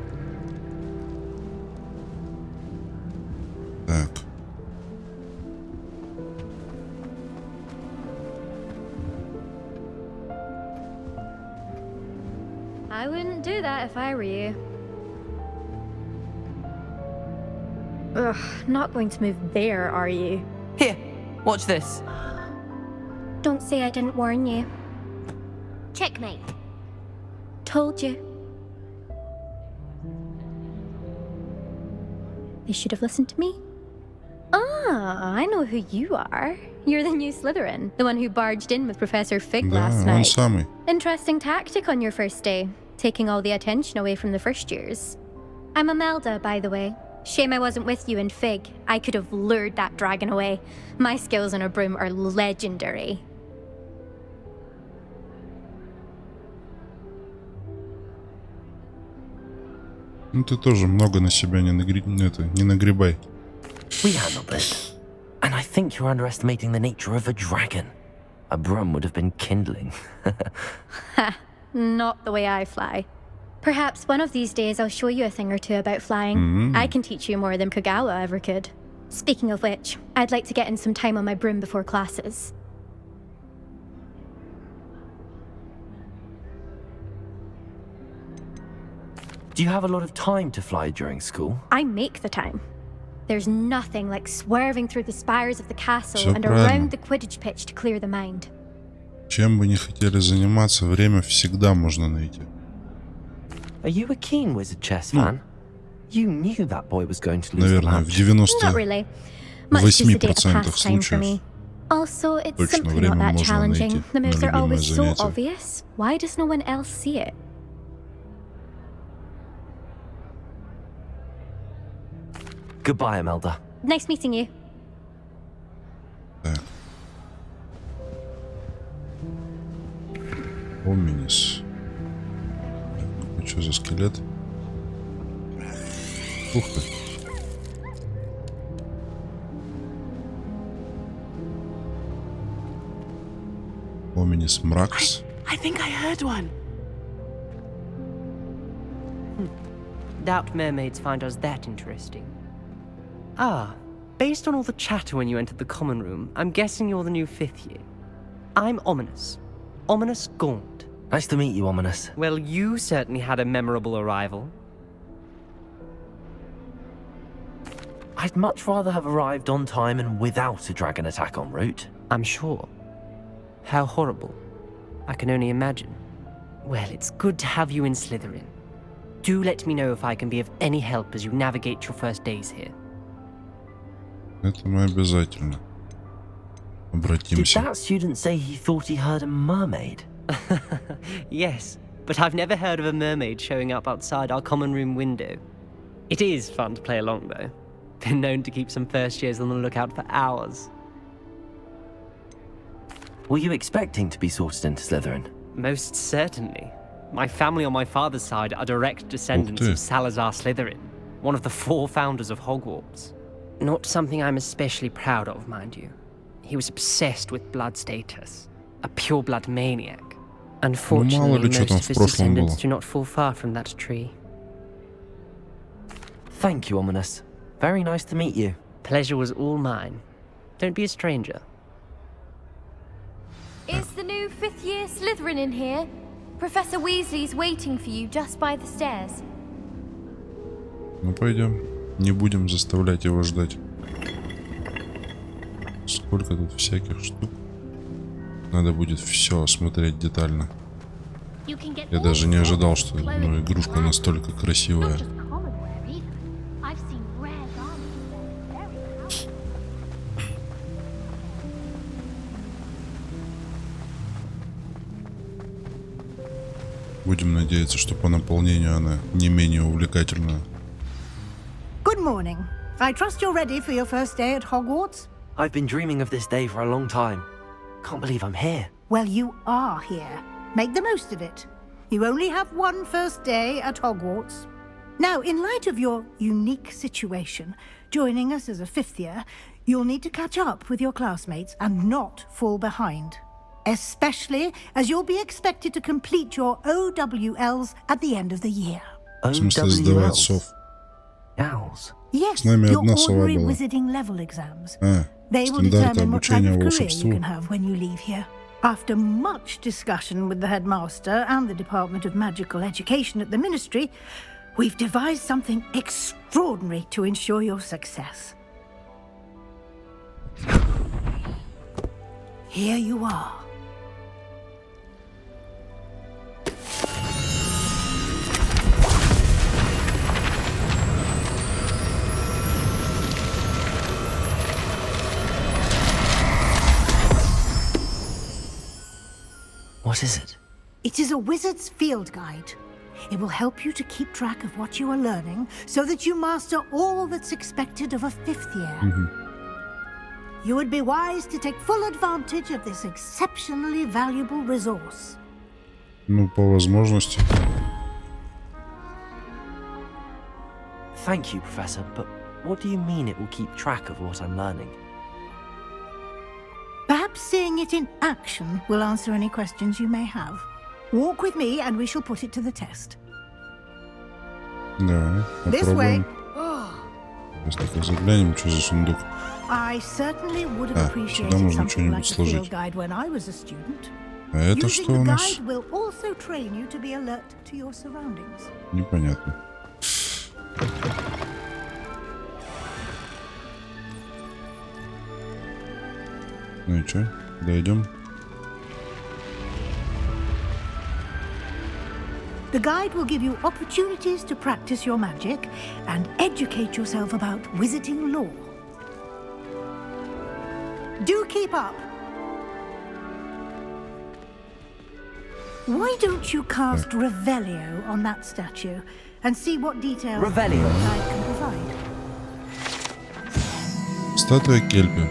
Так. I wouldn't do that if I were you. Ugh, not going to move there, are you? Here, watch this. Don't say I didn't warn you. Checkmate. Told you. They should have listened to me. Ah, I know who you are. You're the new Slytherin, the one who barged in with Professor Fig Да, last он night. самый. Interesting tactic on your first day, taking all the attention away from the first years. I'm Imelda, by the way. Shame I wasn't with you in Fig. I could have lured that dragon away. My skills on a broom are legendary. Ну ты тоже много на себя не нагребай. We handled this. And I think you're underestimating the nature of a dragon. A broom would have been kindling. Ha, not the way I fly. Perhaps one of these days I'll show you a thing or two about flying. I can teach you more than Kogawa ever could. Speaking of which, I'd like to get in some time on my broom before classes. Do you have a lot of time to fly during school? I make the time. There's nothing like swerving through the spires of the castle Всё and правильно. around the Quidditch pitch to clear the mind. Чем бы ни хотели заниматься, время всегда можно найти. Are you a keen wizard chess fan? You knew that boy was going to lose the Наверное, в match. Not really. Much too sedate a 98% pastime for me. случаев Also, it's точно simply время not that можно challenging. найти The на moves are любимое always so занятие. obvious. Why does no one else see it? Goodbye, Imelda. Nice meeting you. Так. Омнис. Так, что за скелет? Ух ты. Омнис Мракс. I think I heard one. Doubt mermaids find us that interesting. Ah, based on all the chatter when you entered the common room, I'm guessing you're the new 5th year. I'm Ominous. Ominous Gaunt. Nice to meet you, Ominous. Well, you certainly had a memorable arrival. I'd much rather have arrived on time and without a dragon attack en route. I'm sure. How horrible. I can only imagine. Well, it's good to have you in Slytherin. Do let me know if I can be of any help as you navigate your first days here. Это мы обязательно Did обратимся. that student say he thought he heard a mermaid? Yes, but I've never heard of a mermaid showing up outside our common room window. It is fun to play along, though. Been known to keep some first years on the lookout for hours. Were you expecting to be sorted into Slytherin? Most certainly. My family on my father's side are direct descendants Ух ты. of Salazar Slytherin, one of the 4 founders of Hogwarts. Not something I'm especially proud of, mind you. He was obsessed with blood status. A pure-blood maniac. Unfortunately, most of his descendants do not fall far from that tree. Thank you, Ominous. Very nice to meet you. Pleasure was all mine. Don't be a stranger. Is the new 5th year Slytherin in here? Professor Weasley's waiting for you just by the stairs. Ну пойдем. Не будем заставлять его ждать. Сколько тут всяких штук. Надо будет все осмотреть детально. Я даже не ожидал, что игрушка настолько красивая. Будем надеяться, что по наполнению она не менее увлекательная. Good morning. I trust you're ready for your first day at Hogwarts? I've been dreaming of this day for a long time. Can't believe I'm here. Well, you are here. Make the most of it. You only have one first day at Hogwarts. Now, in light of your unique situation, joining us as a 5th year, you'll need to catch up with your classmates and not fall behind. Especially as you'll be expected to complete your OWLs at the end of the year. В смысле сдавать сов? Yes, С нами your одна сова ordinary была. wizarding level exams. Стандарты They will determine what type обучения of career волшебству. you can have when you leave here. After much discussion with the headmaster and the Department of Magical Education at the Ministry, we've devised something extraordinary to ensure your success. Here you are. What is it? It is a wizard's field guide. It will help you to keep track of what you are learning so that you master all that's expected of a 5th year. You would be wise to take full advantage of this exceptionally valuable resource. Ну, по возможности. Thank you, Professor, but what do you mean it will keep track of what I'm learning? Perhaps seeing it in action will answer any questions you may have. Walk with me and we shall put it to the test. Давай, попробуем. Быстренько заглянем, что за сундук. I certainly would have appreciated сюда можно something like что-нибудь the сложить. field guide when I was a student. А это Using что the у нас? guide will also train you to be alert to your surroundings. Непонятно. Ну и чё? Дойдем? The guide will give you opportunities to practice your magic and educate yourself about wizarding lore. Do keep up. Why don't you cast Revelio on that statue and see what details the guide can provide? Статуя Кельпи.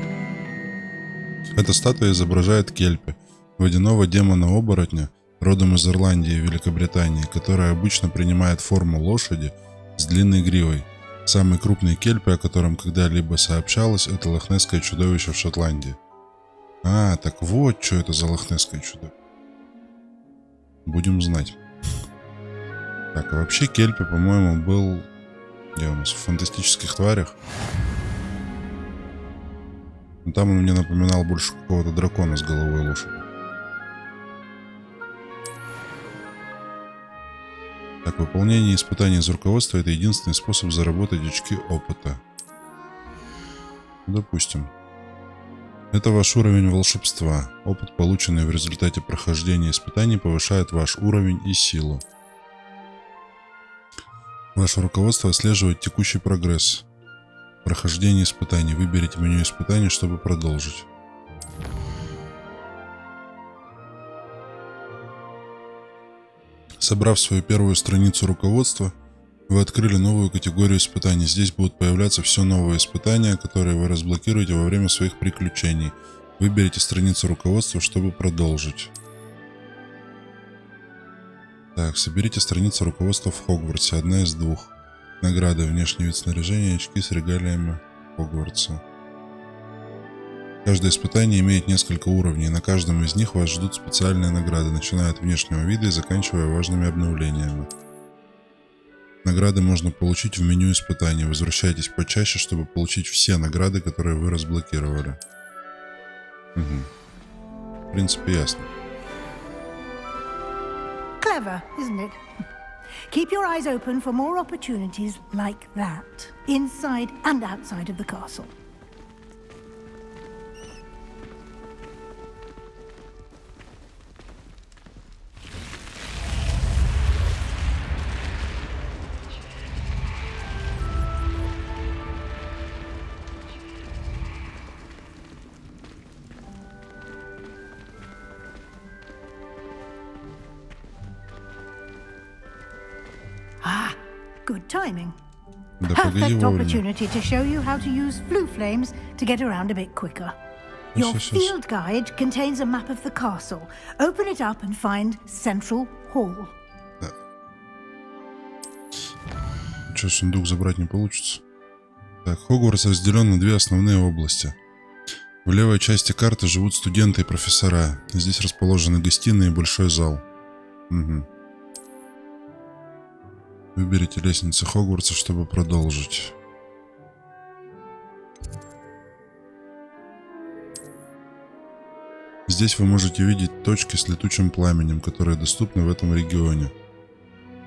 Эта статуя изображает Кельпи, водяного демона-оборотня, родом из Ирландии и Великобритании, которая обычно принимает форму лошади с длинной гривой. Самый крупный Кельпи, о котором когда-либо сообщалось, это лохнесское чудовище в Шотландии. А, так вот, что это за лохнесское чудовище. Будем знать. Так, а вообще Кельпи, по-моему, был... Где у нас? В фантастических тварях. Но там он мне напоминал больше какого-то дракона с головой лошади. Так, выполнение испытаний из руководства — это единственный способ заработать очки опыта. Допустим. Это ваш уровень волшебства. Опыт, полученный в результате прохождения испытаний, повышает ваш уровень и силу. Ваше руководство отслеживает текущий прогресс. Прохождение испытаний. Выберите меню испытаний, чтобы продолжить. Собрав свою первую страницу руководства, вы открыли новую категорию испытаний. Здесь будут появляться все новые испытания, которые вы разблокируете во время своих приключений. Выберите страницу руководства, чтобы продолжить. Так, соберите страницу руководства в Хогвартсе. Одна из двух. Награды, внешний вид снаряжения, очки с регалиями. Хогвартса. Каждое испытание имеет несколько уровней, и на каждом из них вас ждут специальные награды, начиная от внешнего вида и заканчивая важными обновлениями. Награды можно получить в меню испытаний. Возвращайтесь почаще, чтобы получить все награды, которые вы разблокировали. В принципе, ясно. Clever, isn't it? Keep your eyes open for more opportunities like that, inside and outside of the castle. Good timing. Да погоди, Perfect вовремя. opportunity to show you how to use flue flames to get around a bit quicker. Your field guide contains a map of the castle. Open it up and find Central Hall. Что, сундук забрать не получится? Так, Хогвартс разделен на две основные области. В левой части карты живут студенты и профессора. Здесь расположены гостиные и большой зал. Выберите лестницы Хогвартса, чтобы продолжить. Здесь вы можете видеть точки с летучим пламенем, которые доступны в этом регионе.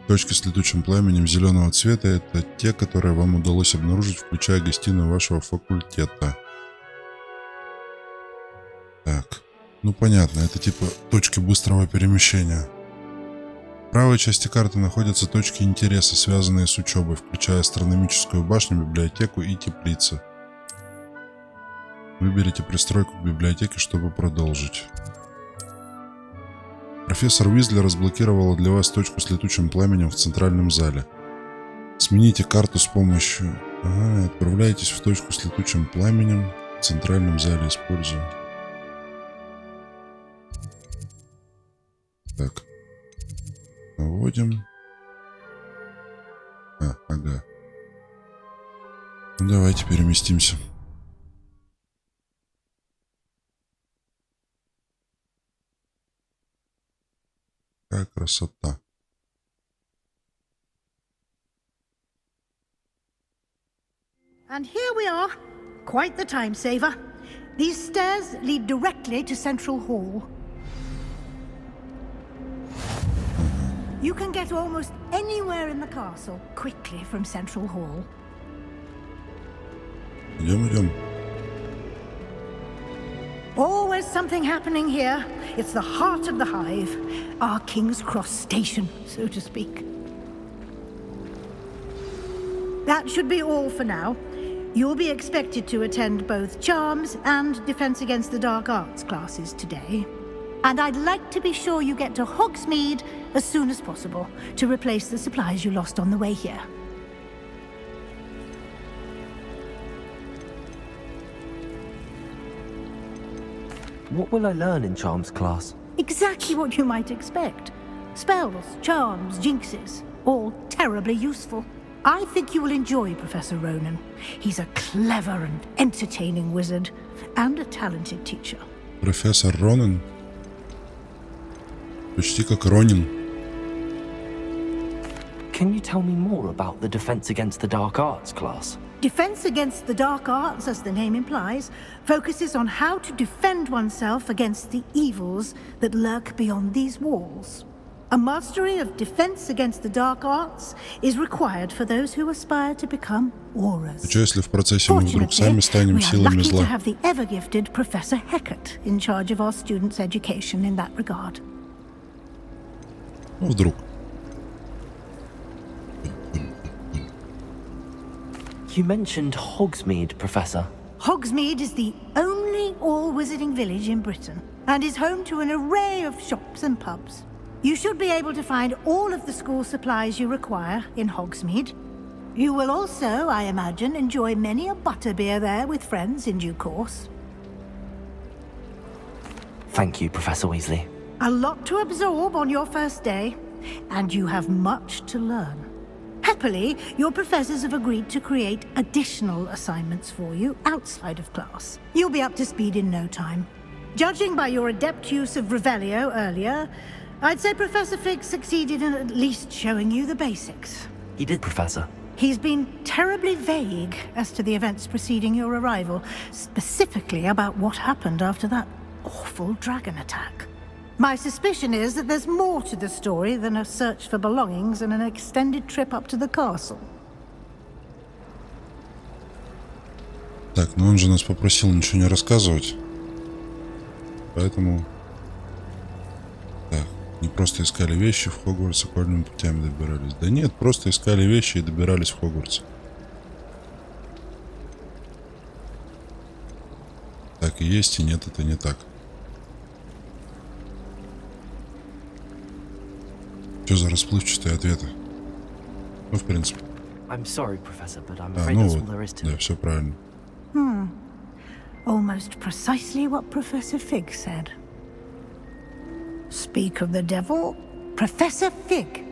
Точки с летучим пламенем зеленого цвета — это те, которые вам удалось обнаружить, включая гостиную вашего факультета. Так, ну понятно, это типа точки быстрого перемещения. В правой части карты находятся точки интереса, связанные с учебой, включая астрономическую башню, библиотеку и теплицы. Выберите пристройку к библиотеке, чтобы продолжить. Профессор Уизли разблокировала для вас точку с летучим пламенем в центральном зале. Смените карту с помощью... отправляйтесь в точку с летучим пламенем в центральном зале, используя... Так. Наводим. Ага. Ну давайте переместимся. Какая красота. And here we are. Quite the time saver. These stairs lead directly to Central Hall. You can get almost anywhere in the castle quickly from Central Hall. Идем. Always something happening here. It's the heart of the hive. Our King's Cross station, so to speak. That should be all for now. You'll be expected to attend both Charms and Defense Against the Dark Arts classes today. And I'd like to be sure you get to Hogsmeade as soon as possible to replace the supplies you lost on the way here. What will I learn in Charms class? Exactly what you might expect. Spells, charms, jinxes, all terribly useful. I think you will enjoy Professor Ronan. He's a clever and entertaining wizard, and a talented teacher. Профессор Ронан? Почти как Ронин. Can you tell me more about the Defense Against the Dark Arts class? Defense Against the Dark Arts, as the name implies, focuses on how to defend oneself against the evils that lurk beyond these walls. A mastery of Defense Against the Dark Arts is required for those who aspire to become auras. Что если в процессе мы вдруг сами станем силами lucky to зла? have the ever-gifted Professor Hecat in charge of our students' education in that regard. Ну, вдруг. You mentioned Hogsmeade, Professor. Hogsmeade is the only all-wizarding village in Britain and is home to an array of shops and pubs. You should be able to find all of the school supplies you require in Hogsmeade. You will also, I imagine, enjoy many a butterbeer there with friends in due course. Thank you, Professor Weasley. A lot to absorb on your first day, and you have much to learn. Happily, your professors have agreed to create additional assignments for you outside of class. You'll be up to speed in no time. Judging by your adept use of Revelio earlier, I'd say Professor Fig succeeded in at least showing you the basics. He did, Professor. He's been terribly vague as to the events preceding your arrival, specifically about what happened after that awful dragon attack. My suspicion is that there's more to the story than a search for belongings and an extended trip up to the castle. Так, ну он же нас попросил ничего не рассказывать. Поэтому... Так, не просто искали вещи в Хогвартсе, окольными путями добирались. Да нет, просто искали вещи и добирались в Хогвартс. Так и есть, и нет, это не так. Что за расплывчатые ответы? Ну, в принципе. I'm sorry, Professor, but I'm А, afraid ну that's all вот, there is to да, it. все правильно. Almost precisely what Professor Fig said. Speak of the devil, Professor Fig.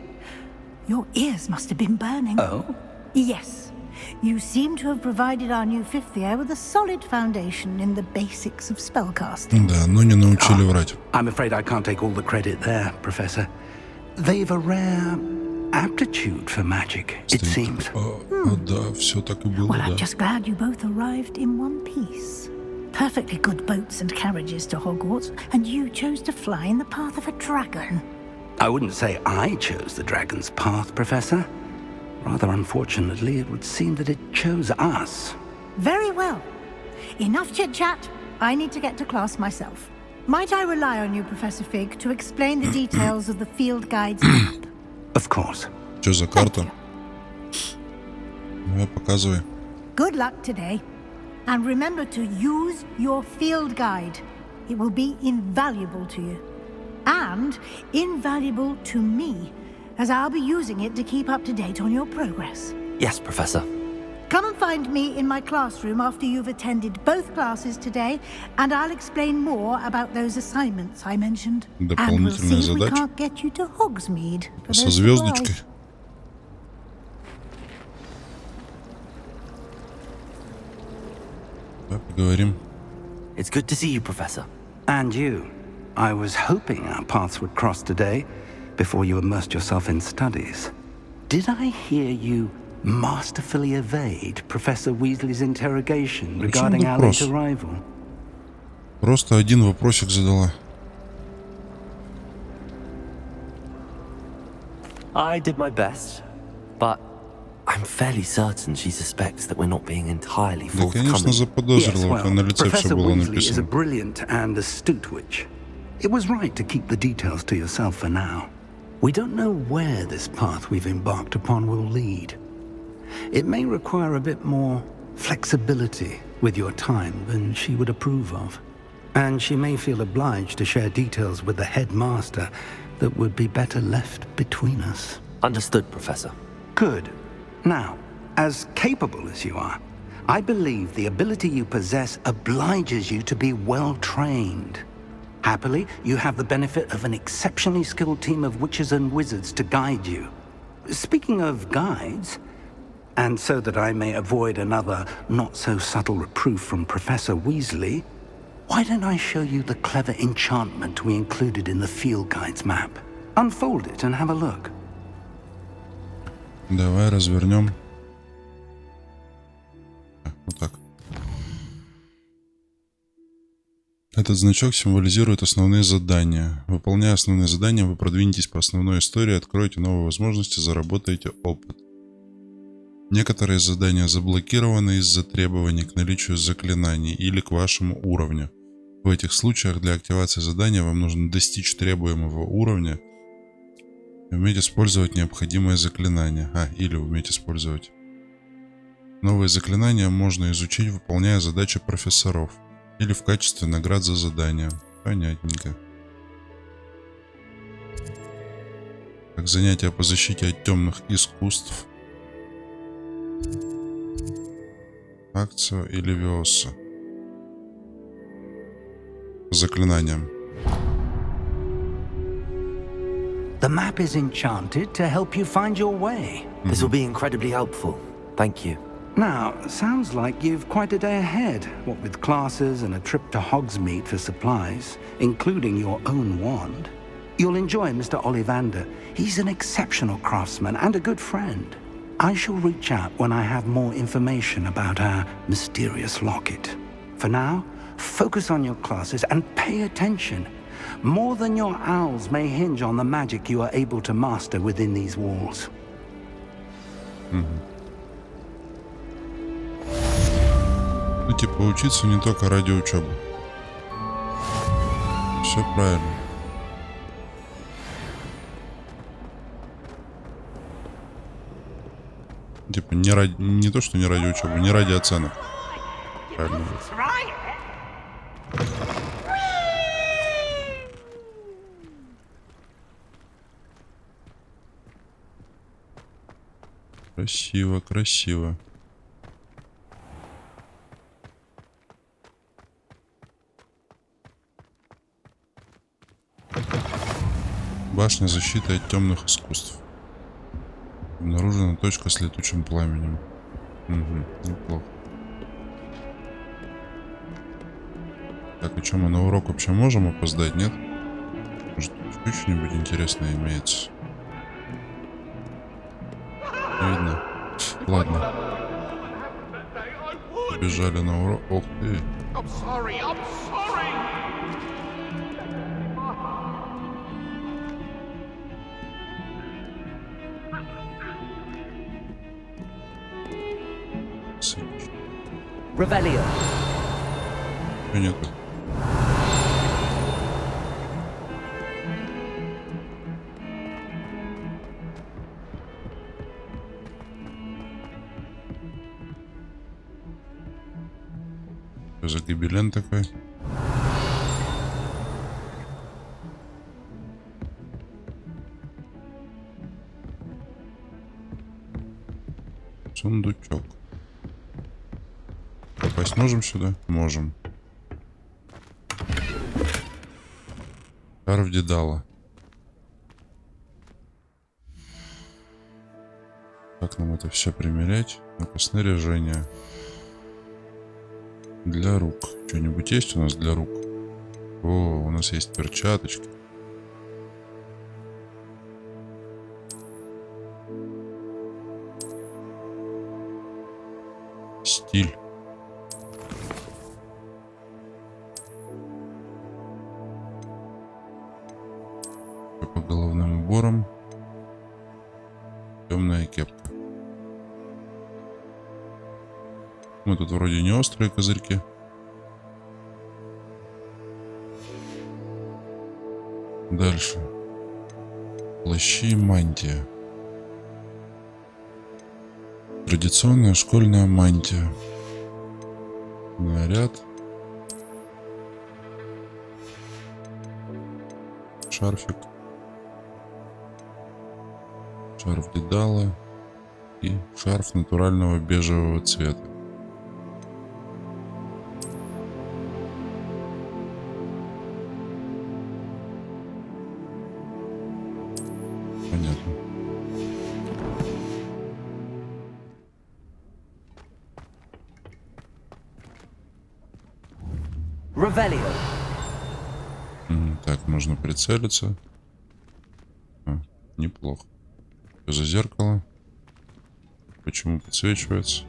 Your ears must have been burning. Oh? Yes. You seem to have provided our new fifth year with a solid foundation in the basics of spellcasting. Да, но не научили врать. I'm afraid I can't take all the credit there, Professor. They've a rare aptitude for magic, it seems. Да, все так и было, Well, да. I'm just glad you both arrived in one piece. Perfectly good boats and carriages to Hogwarts, and you chose to fly in the path of a dragon. I wouldn't say I chose the dragon's path, Professor. Rather unfortunately, it would seem that it chose us. Very well. Enough chit-chat. I need to get to class myself. Might I rely on you, Professor Fig, to explain the details of the field guide's map? Of course. Что за карта? Давай, показывай. Good luck today. And remember to use your field guide. It will be invaluable to you. And invaluable to me, as I'll be using it to keep up to date on your progress. Yes, Professor. Come and find me in my classroom after you've attended both classes today, and I'll explain more about those assignments I mentioned. And we'll see if we can't get you to Hogsmeade for Со those звездочкой. supplies. Давай поговорим. It's good to see you, Professor. And you. I was hoping our paths would cross today, before you immersed yourself in studies. Did I hear you masterfully evade Professor Weasley's interrogation regarding our late arrival? Просто один вопросик задала. I did my best, but I'm fairly certain she suspects that we're not being entirely Да, конечно, forthcoming. заподозрила, вот на лице все Professor было Weasley is a написано. brilliant and astute witch. It was right to keep the details to yourself for now. We don't know where this path we've embarked upon will lead. It may require a bit more flexibility with your time than she would approve of. And she may feel obliged to share details with the headmaster that would be better left between us. Understood, Professor. Good. Now, as capable as you are, I believe the ability you possess obliges you to be well trained. Happily, you have the benefit of an exceptionally skilled team of witches and wizards to guide you. Speaking of guides, and so that I may avoid another not-so-subtle reproof from Professor Weasley, why don't I show you the clever enchantment we included in the field guide's map? Unfold it and have a look. Давай развернем. Вот так. Этот значок символизирует основные задания. Выполняя основные задания, вы продвинетесь по основной истории, откроете новые возможности, заработаете опыт. Некоторые задания заблокированы из-за требований к наличию заклинаний или к вашему уровню. В этих случаях для активации задания вам нужно достичь требуемого уровня и уметь использовать необходимые заклинания. Или уметь использовать. Новые заклинания можно изучить, выполняя задачи профессоров или в качестве наград за задания. Понятненько. Как занятия по защите от темных искусств. Акцию или Левиоса. Заклинанием. The map is enchanted to help you find your way. This will be incredibly helpful. Thank you. Now, sounds like you've quite a day ahead, what with classes and a trip to Hogsmeade for supplies, including your own wand. You'll enjoy Mr. Ollivander. He's an exceptional craftsman and a good friend. I shall reach out when I have more information about our mysterious locket. For now, focus on your classes and pay attention. More than your owls may hinge on the magic you are able to master within these walls. Ну, типа, учиться не только ради учебы. Все правильно. Типа, не то, что не ради учебы, не ради оценок. Правильно. Красиво, красиво. Башня защиты от темных искусств. Обнаружена точка с летучим пламенем. Неплохо. Так, и что, мы на урок вообще можем опоздать, нет? Может, тут еще что-нибудь интересное имеется? Не видно. Ладно. Побежали на урок. Ох ты. Revelio. Нету. Что за гобелен такой? Сундучок. Попасть можем сюда? Можем. Шарф Дедала. Как нам это все примерять? Ну-ка, снаряжение. Для рук. Что-нибудь есть у нас для рук? О, у нас есть перчаточки. Стиль. По головным уборам. Темная кепка. Мы тут вроде не острые козырьки. Дальше. Плащи и мантия. Традиционная школьная мантия. Наряд. Шарфик. Шарф Дедала. И шарф натурального бежевого цвета. Понятно. Revelio. Так, можно прицелиться. Неплохо. Что за зеркало? Почему подсвечивается?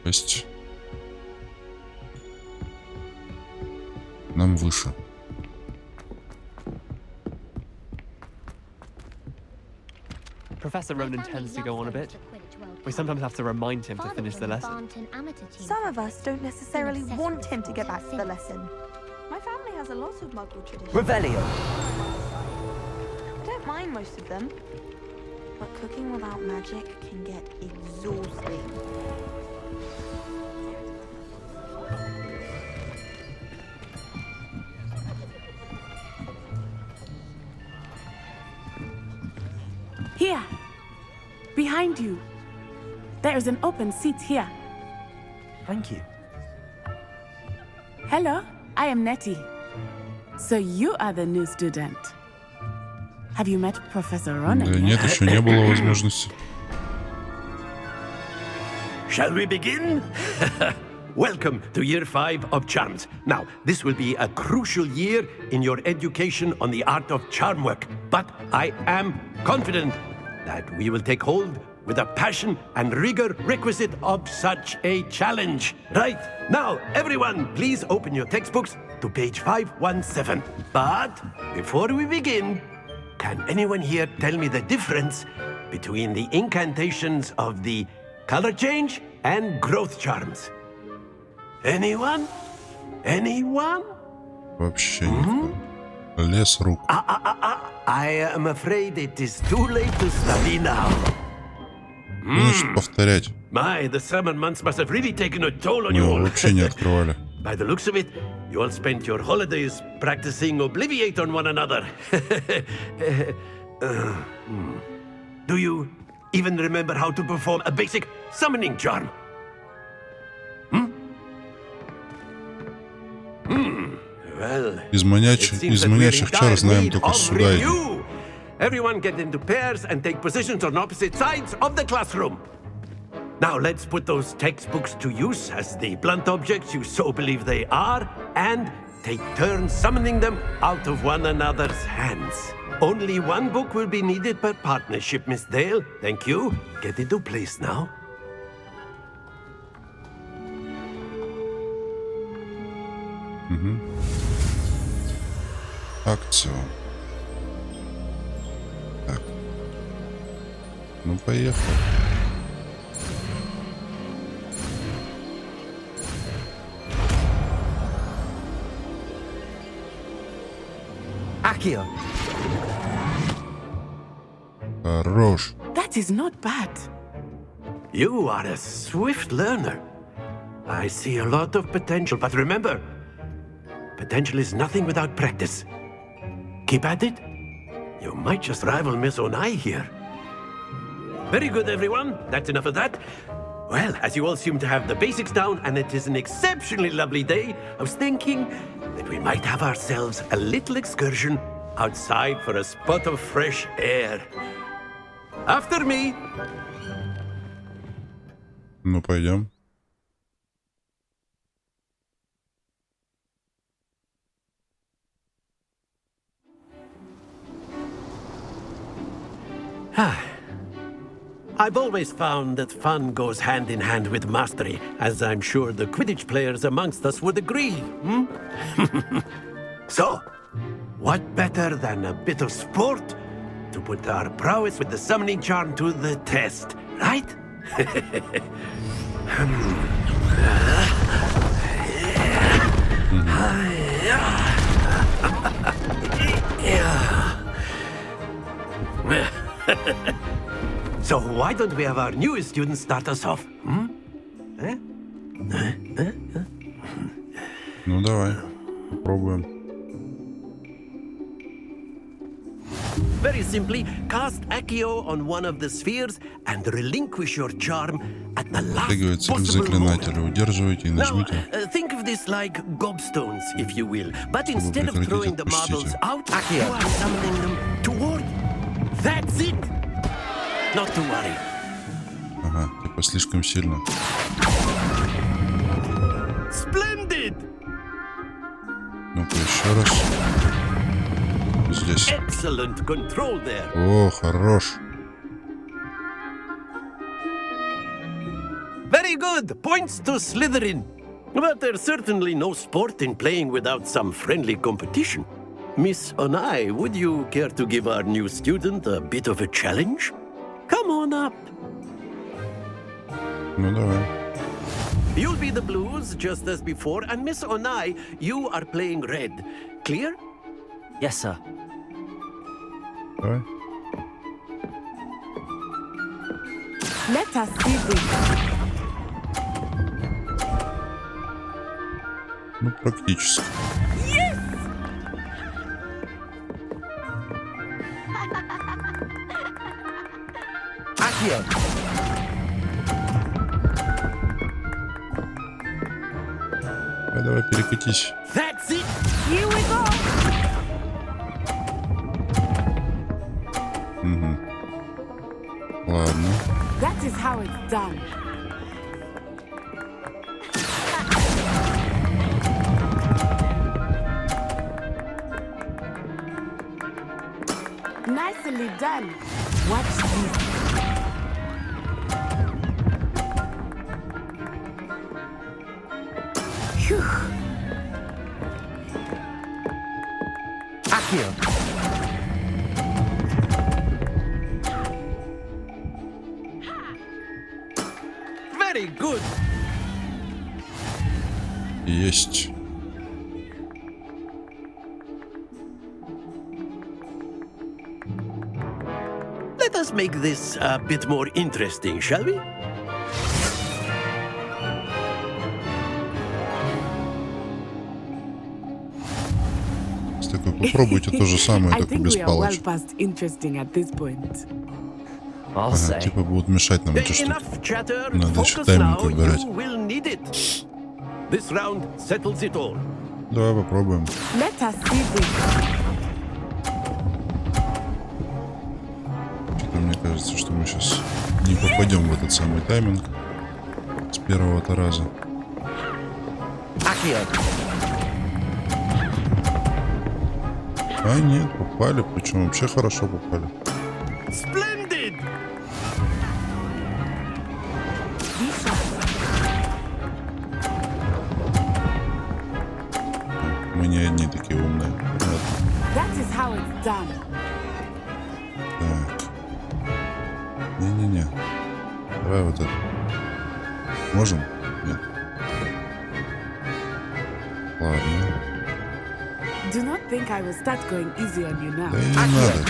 Есть. Нам выше. Professor Ronan tends to go on a bit. We sometimes have to remind him to finish the lesson. Some of us don't necessarily want him to get back to the lesson. My family has a lot of Muggle traditions. Revelio. I don't mind most of them, but cooking without magic can get exhausting. Here! Behind you! There is an open seat here. Thank you. Hello, I am Nettie. So you are the new student. Have you met Professor Ronan Да yet? нет, еще не было возможности. Shall we begin? Welcome to Year 5 of Charms. Now, this will be a crucial year in your education on the art of charm work. But I am confident that we will take hold with the passion and rigor requisite of such a challenge. Right, now, everyone, please open your textbooks to page 517. But before we begin, can anyone here tell me the difference between the incantations of the color change and growth charms? Anyone? Anyone? Вообще никто. Лес рук. I am afraid it is too late to study now. Значит, повторять. My, the summer months must have really taken a toll on you Мы all. вообще не открывали. By the looks of it, you all spent your holidays practicing Obliviate on one another. Do you even remember how to perform a basic summoning charm? Well, Из манячих чар знаем только сюда иди. Everyone get into pairs and take positions on opposite sides of the classroom. Now let's put those textbooks to use as the blunt objects you so believe they are, and take turns summoning them out of one another's hands. Only one book will be needed per partnership, Miss Dale. Thank you. Get into place now. Акцию. Так. Ну, поехали. Accio. Хорош. That is not bad. You are a swift learner. I see a lot of potential, but remember, potential is nothing without practice. Keep at it. You might just rival Miss Onai here. Very good, everyone. That's enough of that. Well, as you all seem to have the basics down, and it is an exceptionally lovely day, I was thinking that we might have ourselves a little excursion outside for a spot of fresh air. After me. Ну, пойдем. I've always found that fun goes hand in hand with mastery, as I'm sure the Quidditch players amongst us would agree. So, what better than a bit of sport to put our prowess with the summoning charm to the test, right? So why don't we have our newest student start us off? Ну, давай. Попробуем. Very simply, cast Accio on one of the spheres and relinquish your charm at the last Притягивается к possible moment. заклинателю. Удерживайте и нажмите. Think of this like gobstones, if you will. But instead of прекратить, throwing the marbles отпустите. out, you are summoning them toward. That's it! Not to worry. Ага, типа слишком сильно. Splendid! Ну-ка еще раз. Здесь. Excellent control there. О, хорош. Very good. Points to Slytherin. But there's certainly no sport in playing without some friendly competition. Miss Onai, would you care to give our new student a bit of a challenge? Come on up. Ну, давай. You'll be the blues, just as before, and Miss Onai, you are playing red. Clear? Yes, sir. Давай. Let us see this. Ну, практически. Yes! Accio. Давай, перекатись. That's it. Here we go. Угу. Ладно. That is how it's done. Nicely done. Watch this. Phew. Accio. Very good. Есть. Let us make this a bit more interesting, shall we? Такой, попробуйте то же самое, I только think без we are well палочек. past interesting at this point. Ага, типа будут мешать нам эти штуки. Enough chatter. Надо еще Focus тайминг now. выбирать. You will need it. This round settles it all. Давай попробуем. Let us see this. Что-то мне кажется, что мы сейчас не попадем в этот самый тайминг с первого-то раза. А нет, попали, причем вообще хорошо попали. Splendid. Мы не одни такие умные. Понятно. That is how it's done. Так. Не-не-не. Давай вот это. Можем? Нет. Ладно. Do not think I will start going easy on you now. Да и не надо.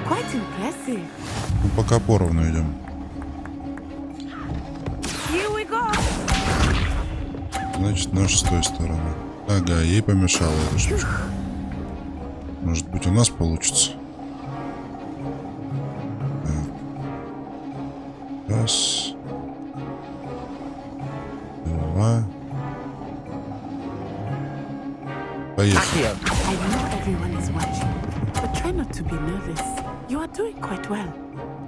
Quite impressive. Ну, пока поровну идем. Here we go. Значит, наша с той стороны. Ага, ей помешала эта штучка. Может быть, у нас получится. Так. Раз. Два. Поехали. I know everyone is watching, but try not to be nervous. You are doing quite well.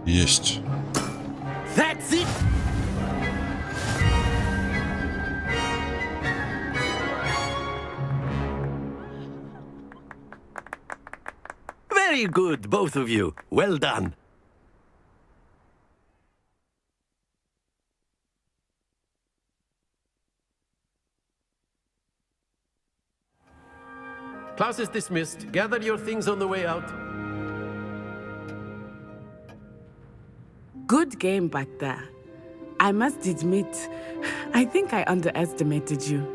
Есть. That's it. Very good, both of you. Well done. Class is dismissed. Gather your things on the way out. Good game back there. I must admit, I think I underestimated you.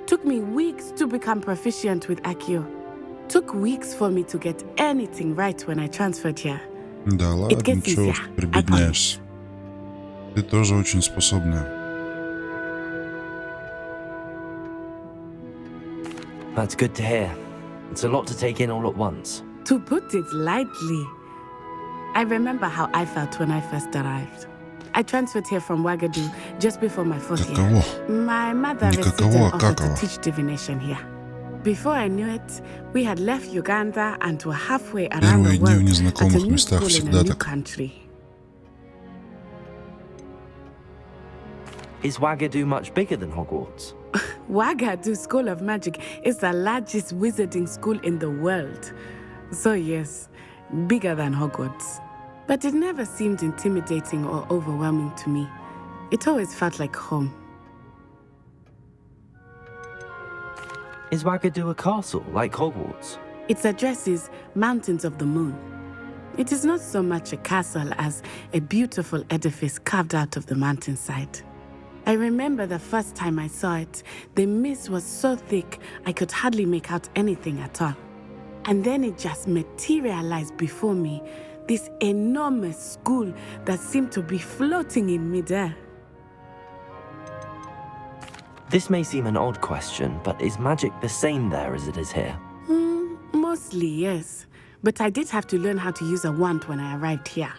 Took me weeks to become proficient with Accio. Took weeks for me to get anything right when I transferred here. Да ладно, чего ж ты прибедняешься. Ты тоже очень способная. That's good to hear. It's a lot to take in all at once. To put it lightly, I remember how I felt when I first arrived. I transferred here from Wagadu just before my fourth year. My mother received an offer to teach divination here. Before I knew it, we had left Uganda and were halfway around the world at a new school in a new country. Is Wagadu much bigger than Hogwarts? Wagadu School of Magic is the largest wizarding school in the world. So yes, bigger than Hogwarts. But it never seemed intimidating or overwhelming to me. It always felt like home. Is Wagadu a castle, like Hogwarts? Its address is Mountains of the Moon. It is not so much a castle as a beautiful edifice carved out of the mountainside. I remember the first time I saw it, the mist was so thick I could hardly make out anything at all. And then it just materialized before me, this enormous school that seemed to be floating in midair. This may seem an odd question, but is magic the same there as it is here? Mostly, yes. But I did have to learn how to use a wand when I arrived here.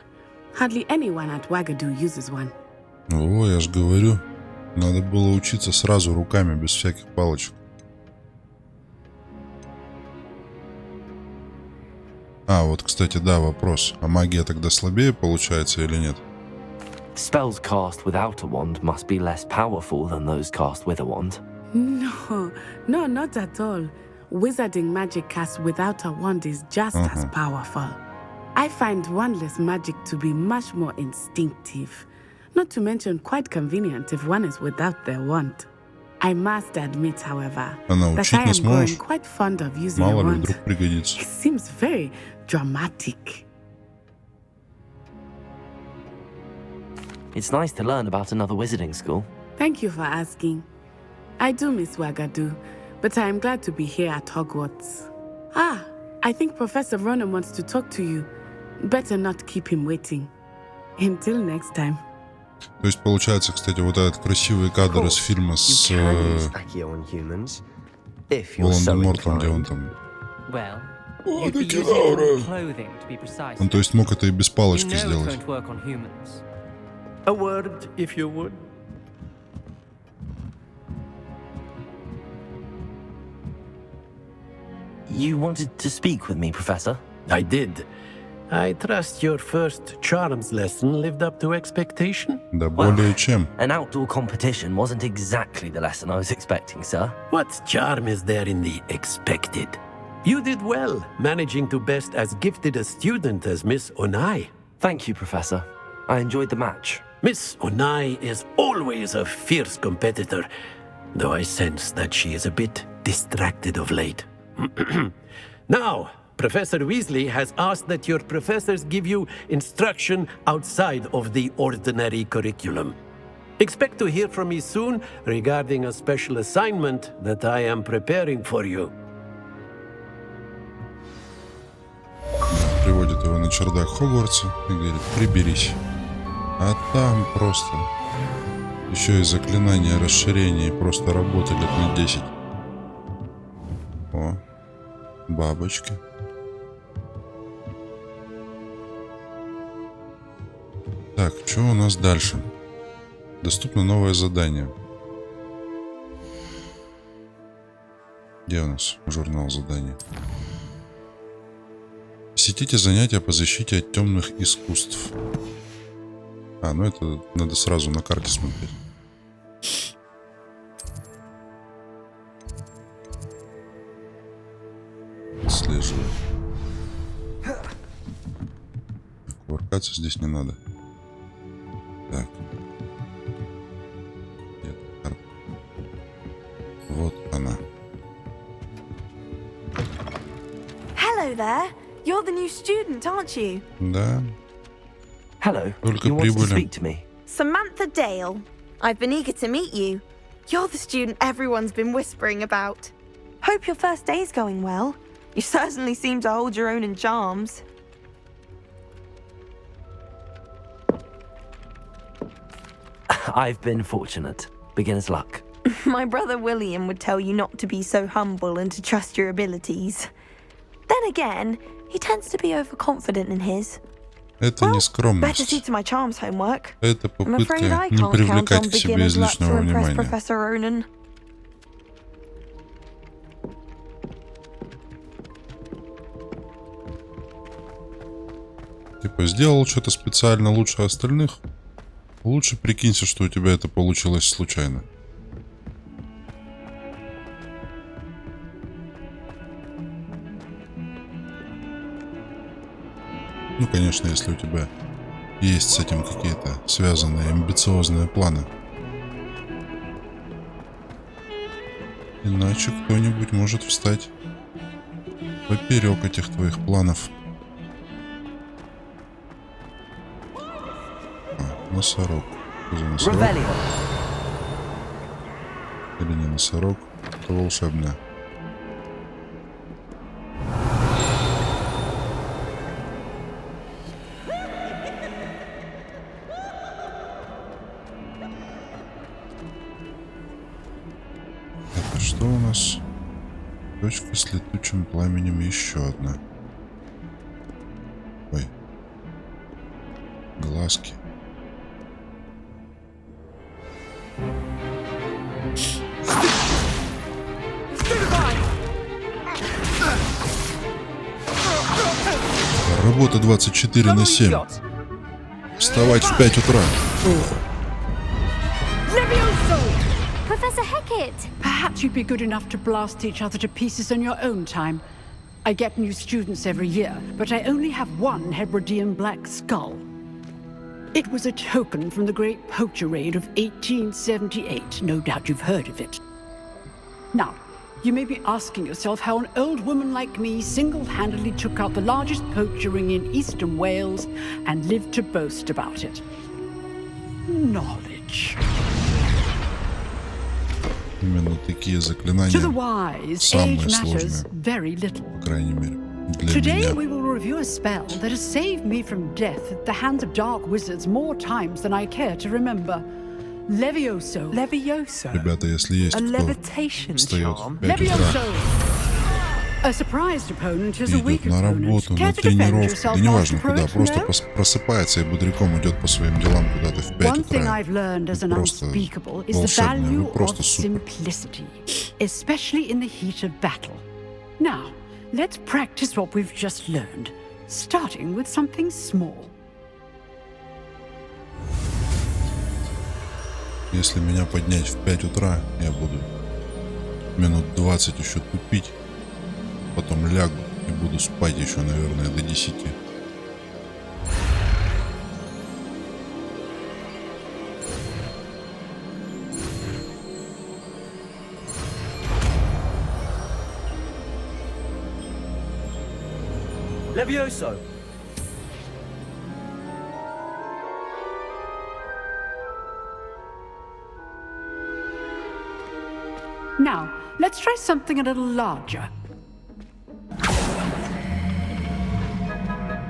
Hardly anyone at Wagadu uses one. О, я ж говорю. Надо было учиться сразу руками, без всяких палочек. А, вот, кстати, да, вопрос. А магия тогда слабее получается или нет? Spells cast without a wand must be less powerful than those cast with a wand. No, not at all. Wizarding magic cast without a wand is just as powerful. I find wandless magic to be much more instinctive. Not to mention quite convenient if one is without their wand. I must admit, however, that I am growing quite fond of using a wand. It seems very dramatic. It's nice to learn about another wizarding school. Thank you for asking. I do miss Wagadu, but I am glad to be here at Hogwarts. Ah, I think Professor Ronan wants to talk to you. Better not keep him waiting. Until next time. То есть получается, кстати, вот этот красивый кадр из фильма с Волан-де-Мортом, где он там... Он, то есть, мог это и без палочки сделать. A word, if you would. You wanted to speak with me, Professor? I did. I trust your first charms lesson lived up to expectation? Да более чем. An outdoor competition wasn't exactly the lesson I was expecting, sir. What charm is there in the expected? You did well, managing to best as gifted a student as Miss Onai. Thank you, Professor. I enjoyed the match. Miss Onai is always a fierce competitor, though I sense that she is a bit distracted of late. Now, Professor Weasley has asked that your professors give you instruction outside of the ordinary curriculum. Expect to hear from me soon regarding a special assignment that I am preparing for you. Приводит его на чердак Хогвартса и говорит: приберись. А там просто еще и заклинания расширения просто работали на 10. О, бабочки. Так, что у нас дальше? Доступно новое задание. Где у нас журнал заданий? Посетите занятия по защите от темных искусств. А, ну это надо сразу на карте смотреть. Отслеживаю. Кувыркаться здесь не надо. Так. Где карта? Вот она. Hello there. You're the new student, aren't you? Да. Hello. Только you wanted to прибыли. speak to me? Samantha Dale. I've been eager to meet you. You're the student everyone's been whispering about. Hope your first day's going well. You certainly seem to hold your own in charms. I've been fortunate. Beginner's luck. My brother William would tell you not to be so humble and to trust your abilities. Then again, he tends to be overconfident in his. Это не Better скромность. see to my charms homework. Это I'm afraid попытка I не can't count on привлекать к себе beginner's luck to излишнего impress внимания. Professor Ronan. Типа, сделал что-то специально лучше остальных? Лучше прикинься, что у тебя это получилось случайно. Ну, конечно, если у тебя есть с этим какие-то связанные амбициозные планы. Иначе кто-нибудь может встать поперек этих твоих планов. Носорог. Что за носорог? Или не носорог? Это волшебное. Это что у нас? Точка с летучим пламенем, еще одна. Ой. Глазки. Работа 24/7. Вставать в 5 утра. Professor Hecat! Perhaps you'd be good enough to blast each other to pieces on your own time. I get new students every year, but I only have one Hebridean black skull. It was a token from the Great Poacher Raid of 1878. No doubt you've heard of it. Now, you may be asking yourself how an old woman like me single-handedly took out the largest poacher ring in eastern Wales and lived to boast about it. Knowledge. Именно такие заклинания To the wise, самые age matters сложные, very little. по крайней мере, для Today меня. we will review a spell that has saved me from death at the hands of dark wizards more times than I care to remember. Levioso. Levioso? Ребята, если есть A кто levitation встает charm? в 5 утра, Levioso. A surprised opponent is a weak идет на opponent. работу, Care на to defend тренировку, yourself, да неважно Master куда, Pro? просто No? просыпается и бодряком идет по своим делам куда-то в 5 One thing утра. I've learned as an Просто unspeakable is the волшебно, вы value просто of супер. simplicity, especially in the heat of battle. Now, let's practice what we've just learned, starting with something small. Если меня поднять в 5 утра, я буду минут 20 еще тупить, потом лягу и буду спать еще, наверное, до 10. Levioso! Now, let's try something a little larger.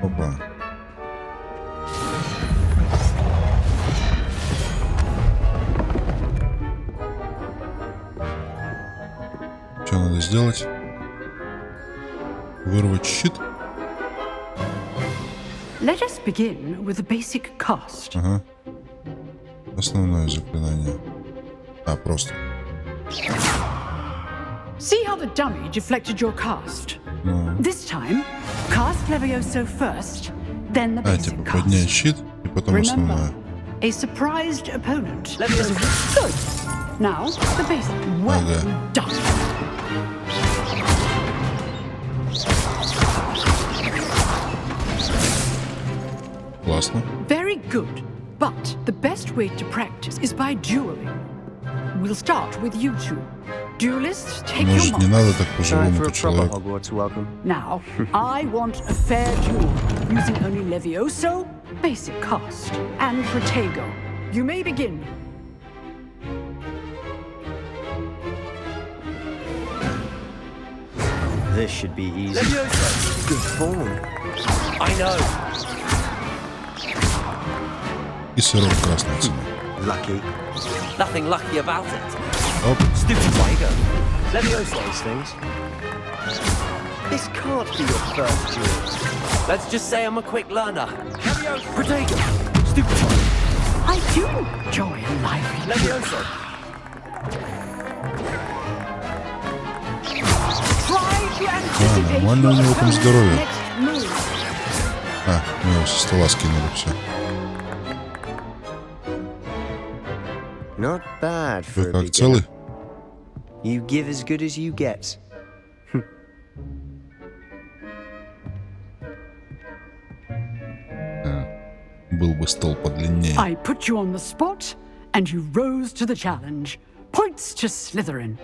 Опа. Что надо сделать? Вырвать щит? Let us begin with a basic cast. Ага. Основное заклинание. А, просто. See how the dummy deflected your cast? Ну. This time, cast Levioso first, then the А, basic типа cast. поднять щит и потом Remember, основное. a surprised opponent. Good. Now, the basic. Well done. Классно. Very good. But the best way to practice is by dueling. We'll start with you two. Duelists, take your Может, не marks. надо так Time по-живому for a to proper человек. Hogwarts welcome. Now, I want a fair duel, using only Levioso, basic cast, and Protego. You may begin. This should be easy. Levioso! Good form. I know. И сырок красной цены. Lucky. Nothing lucky about it. Оп. Stupid Wago. Levioso. Those things. This can't be your first duel. Let's just say I'm a quick learner. Levioso. Protego. Stupid Wago. I do enjoy a lively duel. Levioso. Try to anticipate нормально у your него там opponent's здоровье. next move. А, мы его со стола скинули, все. Not bad for Вы a как, beginner. целый? You give as good as you get. Был бы стол подлиннее. I put you on the spot, and you rose to the challenge. Points to Slytherin.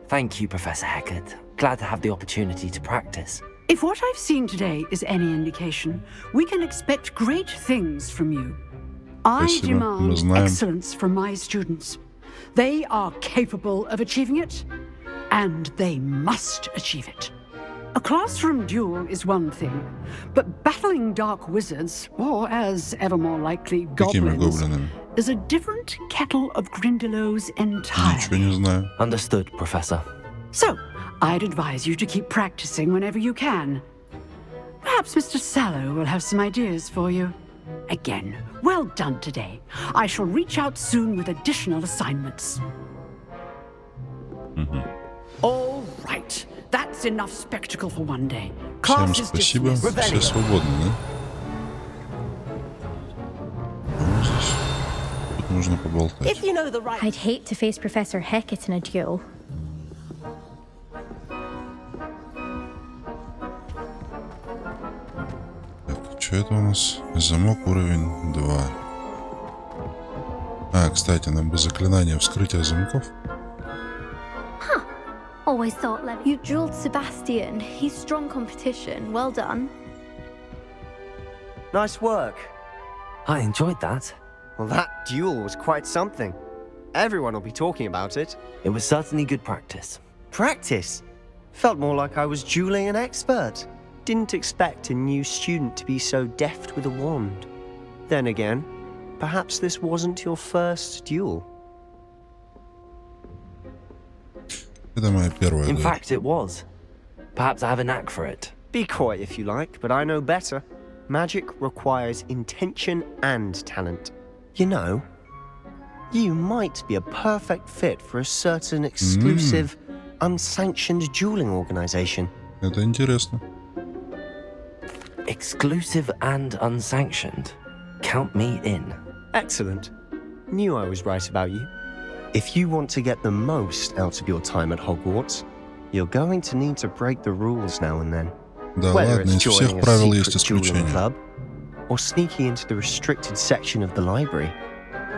Thank you, Professor Hecat. Glad to have the opportunity to practice. If what I've seen today is any indication, we can expect great things from you. I Спасибо, мы demand знаем. excellence from my students. They are capable of achieving it, and they must achieve it. A classroom duel is one thing, but battling dark wizards, or as ever more likely, Какими goblins, гоблинами? is a different kettle of Grindylows entirely. Ничего не знаю. Understood, Professor. So, I'd advise you to keep practicing whenever you can. Perhaps Mr. Sallow will have some ideas for you. Again, well done today. I shall reach out soon with additional assignments. All right. That's enough spectacle for one day. Всем Class is спасибо. dismissed. Все свободны, да? Ну, здесь. Тут нужно поболтать. If you know the right... I'd hate to face Professor Hecat in a duel. Что это у нас? Замок уровень 2. А, кстати, нам бы заклинание вскрытия замков. Always thought you drilled Sebastian. He's strong competition. Well done. Nice work. I enjoyed that. Well, that duel was quite something. Everyone will be talking about it. It was certainly good practice. Practice? Felt more like I was dueling an expert. Didn't expect a new student to be so deft with a wand. Then again, perhaps this wasn't your first duel. Это моя первая In дуэль. fact, it was. Perhaps I have a knack for it. Be coy if you like, but I know better. Magic requires intention and talent. You know, you might be a perfect fit for a certain exclusive, unsanctioned dueling organization. Это интересно. Exclusive and unsanctioned. Count me in. Excellent. Knew I was right about you. If you want to get the most out of your time at Hogwarts, you're going to need to break the rules now and then. Да Whether ладно, it's из всех joining a правил есть secret dueling исключения. club or sneaking into the restricted section of the library,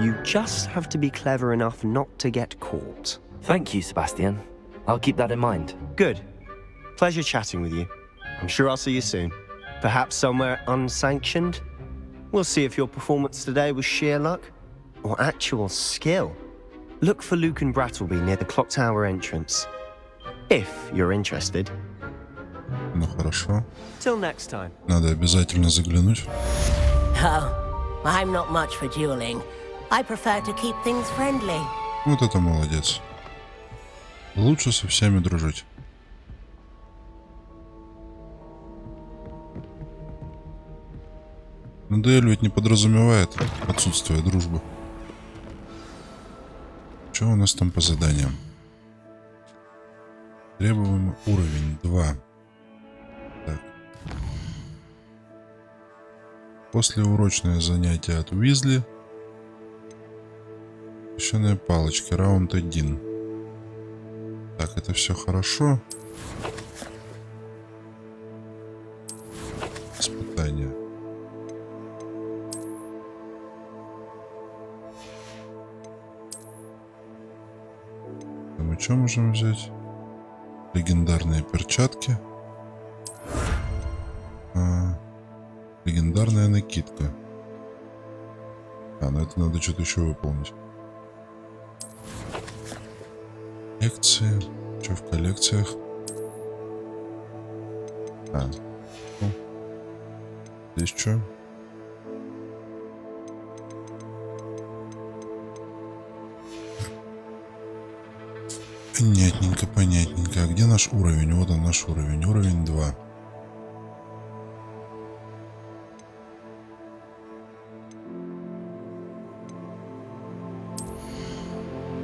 you just have to be clever enough not to get caught. Thank you, Sebastian. I'll keep that in mind. Good. Pleasure chatting with you. I'm sure I'll see you soon. Perhaps somewhere unsanctioned? We'll see if your performance today was sheer luck or actual skill. Look for Luke and Brattleby near the Clock Tower entrance. If you're interested. Ну хорошо. Till next time. Надо обязательно заглянуть. Oh, I'm not much for dueling. I prefer to keep things friendly. Вот это молодец. Лучше со всеми дружить. Но дуэль ведь не подразумевает отсутствие дружбы. Что у нас там по заданиям? Требуемый уровень 2. Так. Послеурочное занятие от Уизли. Песчаные палочки. Раунд 1. Так, это все хорошо. Испытание. Мы что можем взять? Легендарные перчатки. Легендарная накидка. Ну это надо что-то еще выполнить. Коллекции. Что в коллекциях? Ну. Здесь что? Понятненько, понятненько. А где наш уровень? Вот он, наш уровень. Уровень 2.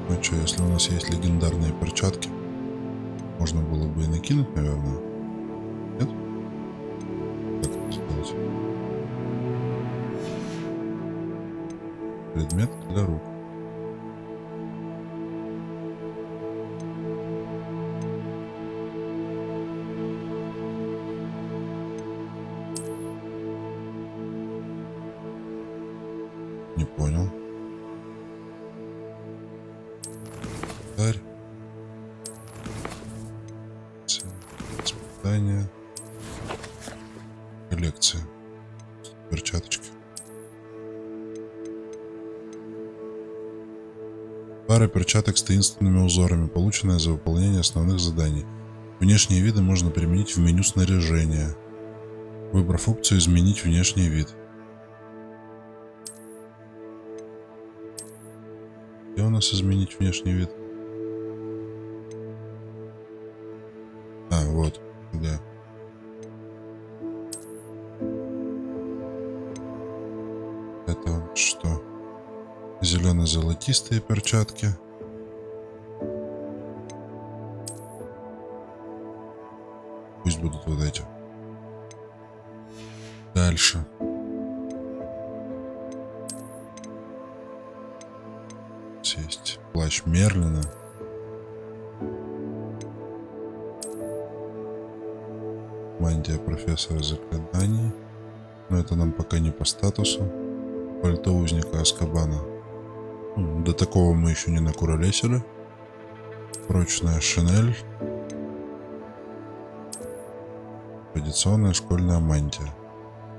Ну что, если у нас есть легендарные перчатки, можно было бы и накинуть, наверное. Нет? Как это сделать? Предмет для рук. Не понял. Царь. Испытание. Коллекция. Перчаточки. Пара перчаток с таинственными узорами, полученная за выполнение основных заданий. Внешние виды можно применить в меню снаряжения, выбрав опцию «Изменить внешний вид». Где у нас изменить внешний вид? Вот, да. Это у нас что? Зелено-золотистые перчатки. Пусть будут вот эти. Дальше. Есть плащ Мерлина. Мантия профессора заклинаний. Но это нам пока не по статусу. Пальто узника Азкабана. До такого мы еще не накуролесили. Прочная шинель. Традиционная школьная мантия.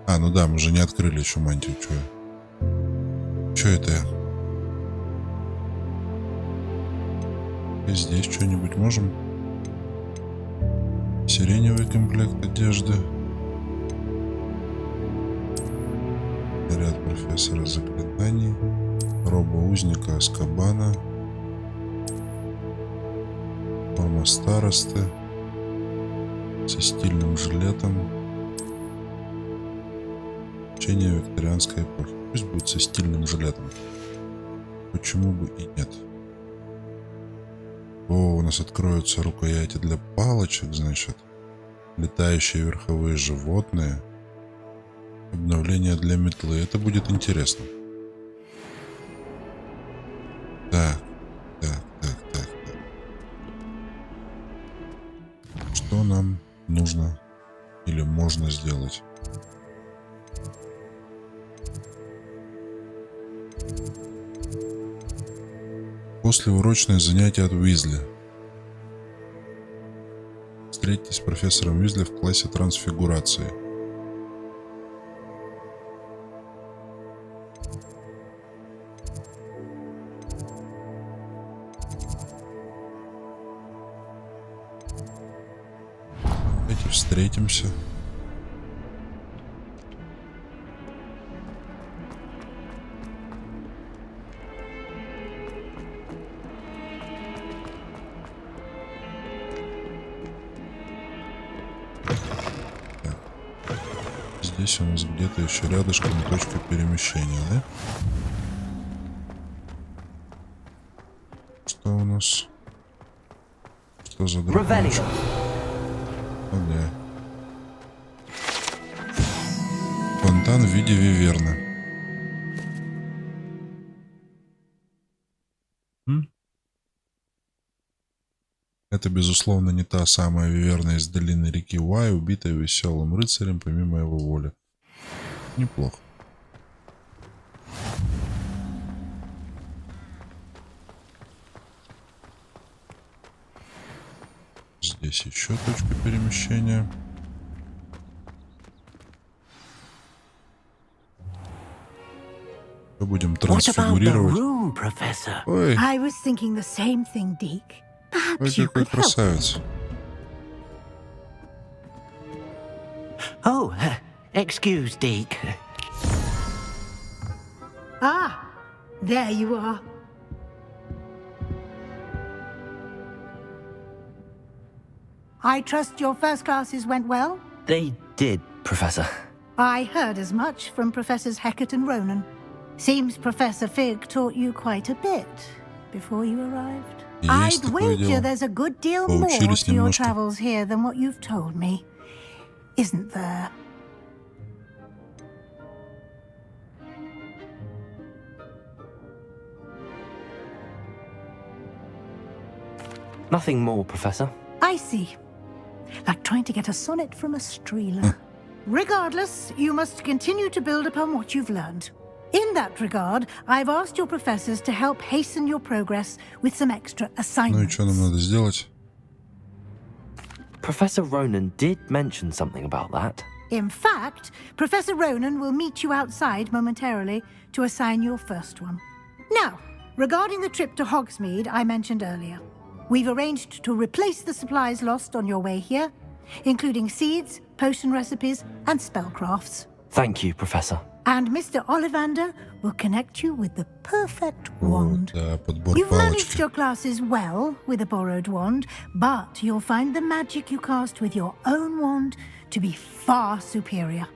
А, ну да, мы же не открыли еще мантию. Че это я? И здесь что-нибудь можем? Сиреневый комплект одежды. Ряд профессора заклинаний. Роба узника Азкабана. Форма старосты. Со стильным жилетом. Учение викторианской эпохи. Пусть будет со стильным жилетом. Почему бы и нет? О, у нас откроются рукояти для палочек, значит. Летающие верховые животные. Обновление для метлы. Это будет интересно. Так. Что нам нужно или можно сделать? Послеурочное занятие от Уизли. Встретитесь с профессором Уизли в классе трансфигурации. Давайте встретимся. Здесь у нас где-то еще рядышком точка перемещения, да? Что у нас? Что за дракончик? Ага. Фонтан в виде виверны. Это, безусловно, не та самая виверна из долины реки Уай, убитая веселым рыцарем помимо его воли. Неплохо. Здесь еще точка перемещения. Мы будем трансфигурировать. Ой. I was thinking the same thing, Deke. Ой, какой красавец. Oh, excuse, Deke. Ah, there you are. I trust your first classes went well? They did, Professor. I heard as much from Professors Hecat and Ronan. Seems Professor Fig taught you quite a bit before you arrived. I'd wager there's a good deal more to your travels here than what you've told me. Isn't there? Nothing more, Professor. I see. Like trying to get a sonnet from a streeler. Regardless, you must continue to build upon what you've learned. In that regard, I've asked your professors to help hasten your progress with some extra assignments. Ну и что нам надо сделать? Professor Ronan did mention something about that. In fact, Professor Ronan will meet you outside momentarily to assign your first one. Now, regarding the trip to Hogsmeade I mentioned earlier, we've arranged to replace the supplies lost on your way here, including seeds, potion recipes, and spellcrafts. Thank you, Professor. And Mr. Ollivander will connect you with the perfect wand. Да, подбор You've managed палочки. your classes well with a borrowed wand, but you'll find the magic you cast with your own wand to be far superior.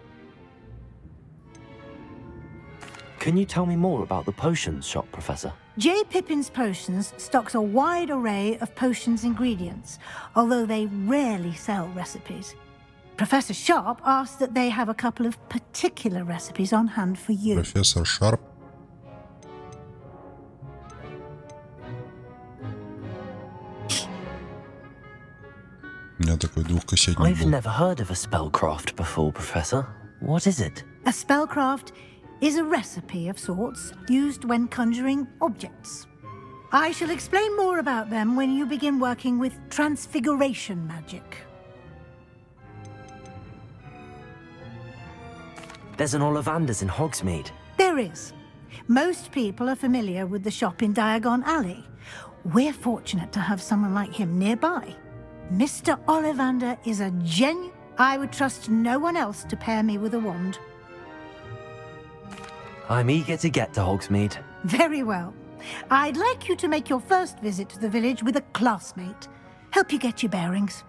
Can you tell me more about the potions shop, Professor? J. Pippin's Potions stocks a wide array of potions ingredients, although they rarely sell recipes. Professor Sharp asked that they have a couple of particular recipes on hand for you. Профессор Шарп. У меня такой двухкассетник I've был. never heard of a spellcraft before, Professor. What is it? A spellcraft is a recipe of sorts used when conjuring objects. I shall explain more about them when you begin working with transfiguration magic. There's an Ollivander's in Hogsmeade. There is. Most people are familiar with the shop in Diagon Alley. We're fortunate to have someone like him nearby. Mr. Ollivander is a genuine... I would trust no one else to pair me with a wand. I'm eager to get to Hogsmeade. Very well. I'd like you to make your first visit to the village with a classmate. Help you get your bearings.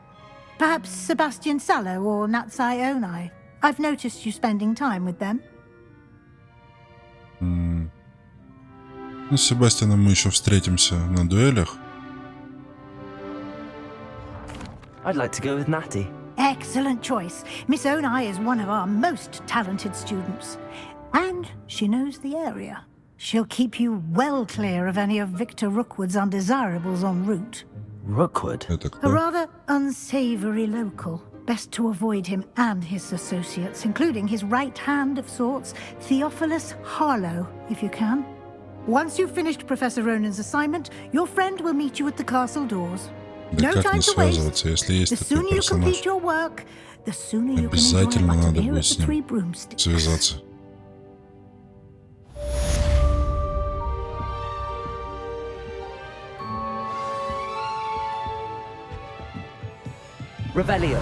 Perhaps Sebastian Sallow or Natsai Onai. I've noticed you spending time with them. Ну, с Себастьяном мы еще встретимся на дуэлях. I'd like to go with Natty. Excellent choice. Miss Onai is one of our most talented students. And she knows the area. She'll keep you well clear of any of Victor Rookwood's undesirables en route. Rookwood? A rather unsavory local. Best to avoid him and his associates, including his right hand of sorts, Theophilus Harlow, if you can. Once you've finished Professor Ronan's assignment, your friend will meet you at the castle doors. Да как не связываться, если есть такой персонаж? Обязательно надо будет с ним связаться. Revelio.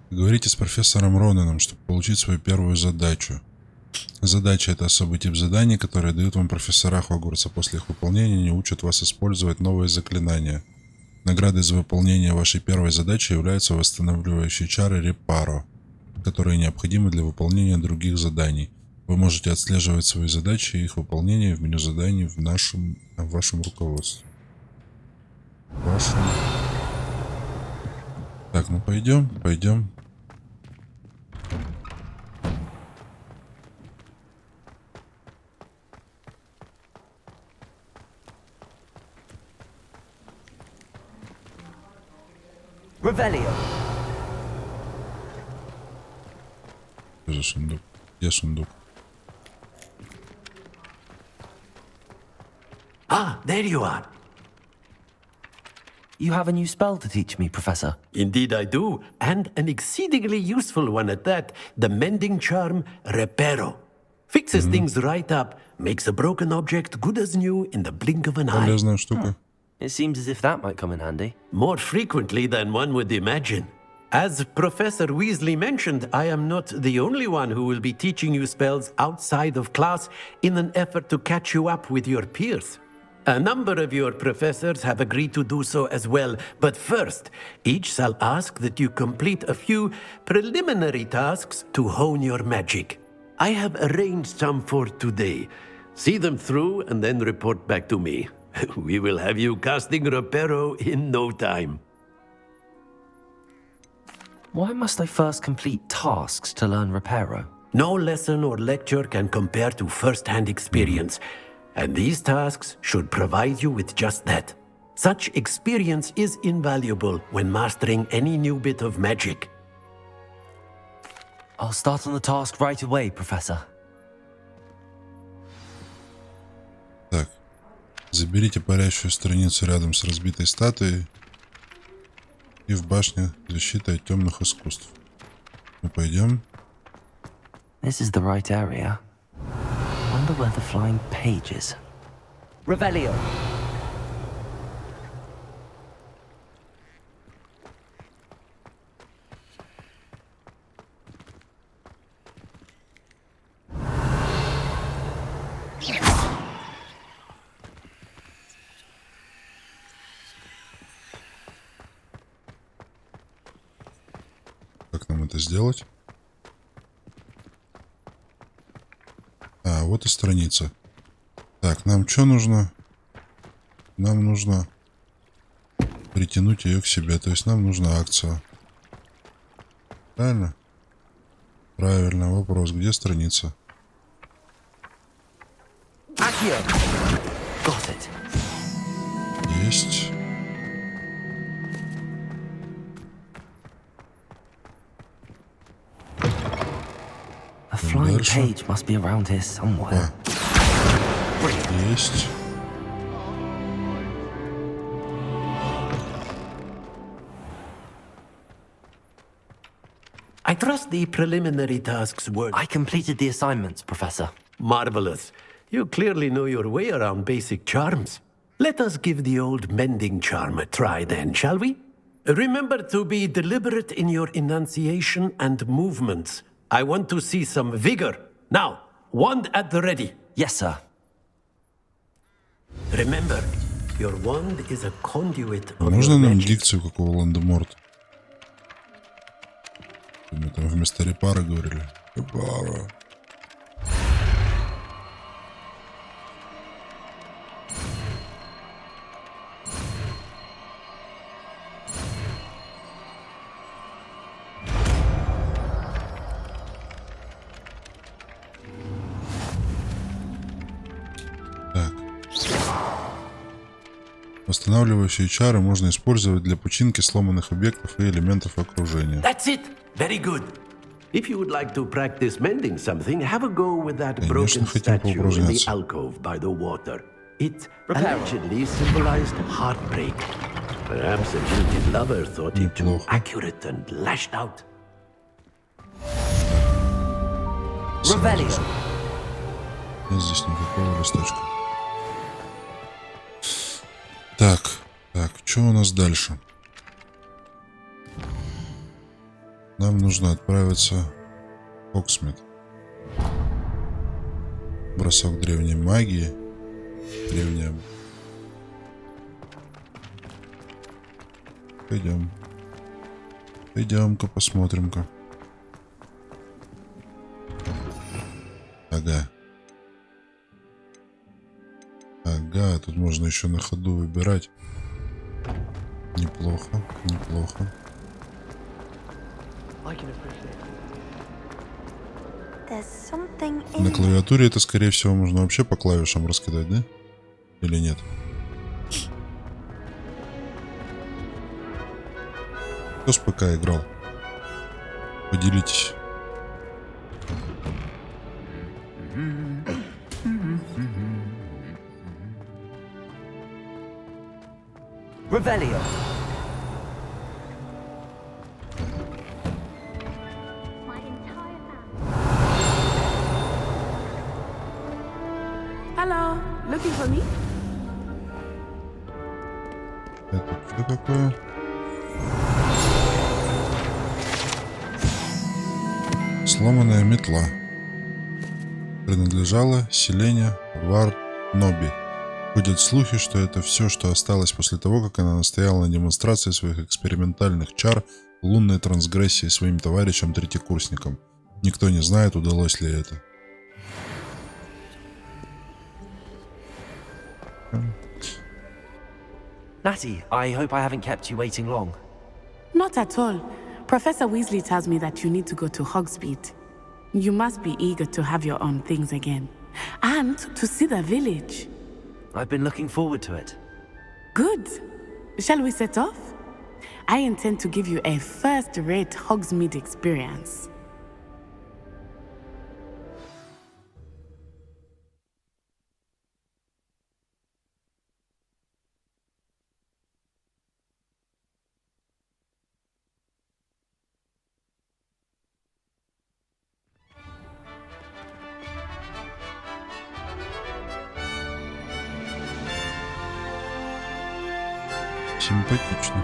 Говорите с профессором Ронаном, чтобы получить свою первую задачу. Задача — это особый тип заданий, которые дают вам профессора Хогвартса. После их выполнения они учат вас использовать новые заклинания. Наградой за выполнение вашей первой задачи являются восстанавливающие чары Репаро, которые необходимы для выполнения других заданий. Вы можете отслеживать свои задачи и их выполнение в меню заданий в вашем руководстве. Так, ну пойдем. Revelio. Где сундук? Где сундук? Ah, there you are. You have a new spell to teach me, Professor. Indeed I do, and an exceedingly useful one at that. The mending charm Reparo. Fixes things right up, makes a broken object good as new in the blink of an eye. Полезная штука. It seems as if that might come in handy. More frequently than one would imagine. As Professor Weasley mentioned, I am not the only one who will be teaching you spells outside of class in an effort to catch you up with your peers. A number of your professors have agreed to do so as well, but first, each shall ask that you complete a few preliminary tasks to hone your magic. I have arranged some for today. See them through and then report back to me. We will have you casting Reparo in no time. Why must I first complete tasks to learn Reparo? No lesson or lecture can compare to first-hand experience, and these tasks should provide you with just that. Such experience is invaluable when mastering any new bit of magic. I'll start on the task right away, Professor. Так. Заберите парящую страницу рядом с разбитой статуей и в башне защиты от темных искусств. Мы пойдем. This is the right area. Wonder where the flying page is. Revelio. Как нам это сделать? вот и страница. Так, нам что нужно? Нам нужно притянуть ее к себе. То есть нам нужна акция. Правильно? Правильно. Вопрос. Где страница? Есть. A flying page must be around here somewhere. Есть. I trust the preliminary tasks were... I completed the assignments, Professor. Marvelous. You clearly know your way around basic charms. Let us give the old mending charm a try then, shall we? Remember to be deliberate in your enunciation and movements. I want to see some vigor. Now, wand at the ready. Yes, sir. Remember, your wand is a conduit А of можно your нам magic. дикцию как у Волан-де-Морта? Мы там вместо репара говорили. Репара. Восстанавливающие чары можно использовать для починки сломанных объектов и элементов окружения. That's it. Very good. If you would like to practice mending something, have a go with that broken statue in the alcove by the water. It allegedly symbolized heartbreak. Perhaps a jilted lover thought it too accurate and lashed out. Revelio. Нет здесь никакого листочка. Так, что у нас дальше? Нам нужно отправиться в Хогсмит. Бросок древней магии. Древняя. Пойдем. Пойдем-ка посмотрим-ка. Ага. Ага, тут можно еще на ходу выбирать. Неплохо, неплохо. На клавиатуре это, скорее всего, можно вообще по клавишам раскидать, да? Или нет? Кто с ПК играл? Поделитесь. Revelio. Hello, looking for me? Это что такое? Сломанная метла. Принадлежала селению Вар-Ноби. Ходят слухи, что это все, что осталось после того, как она настояла на демонстрации своих экспериментальных чар лунной трансгрессии своим товарищам-третьекурсникам. Никто не знает, удалось ли это. Natty, I hope I haven't kept you waiting long. Not at all. Professor Weasley tells me that you need to go to Hogsmeade. You must be eager to have your own things again. And to see the village. I've been looking forward to it. Good. Shall we set off? I intend to give you a first-rate Hogsmeade experience. Симпатично.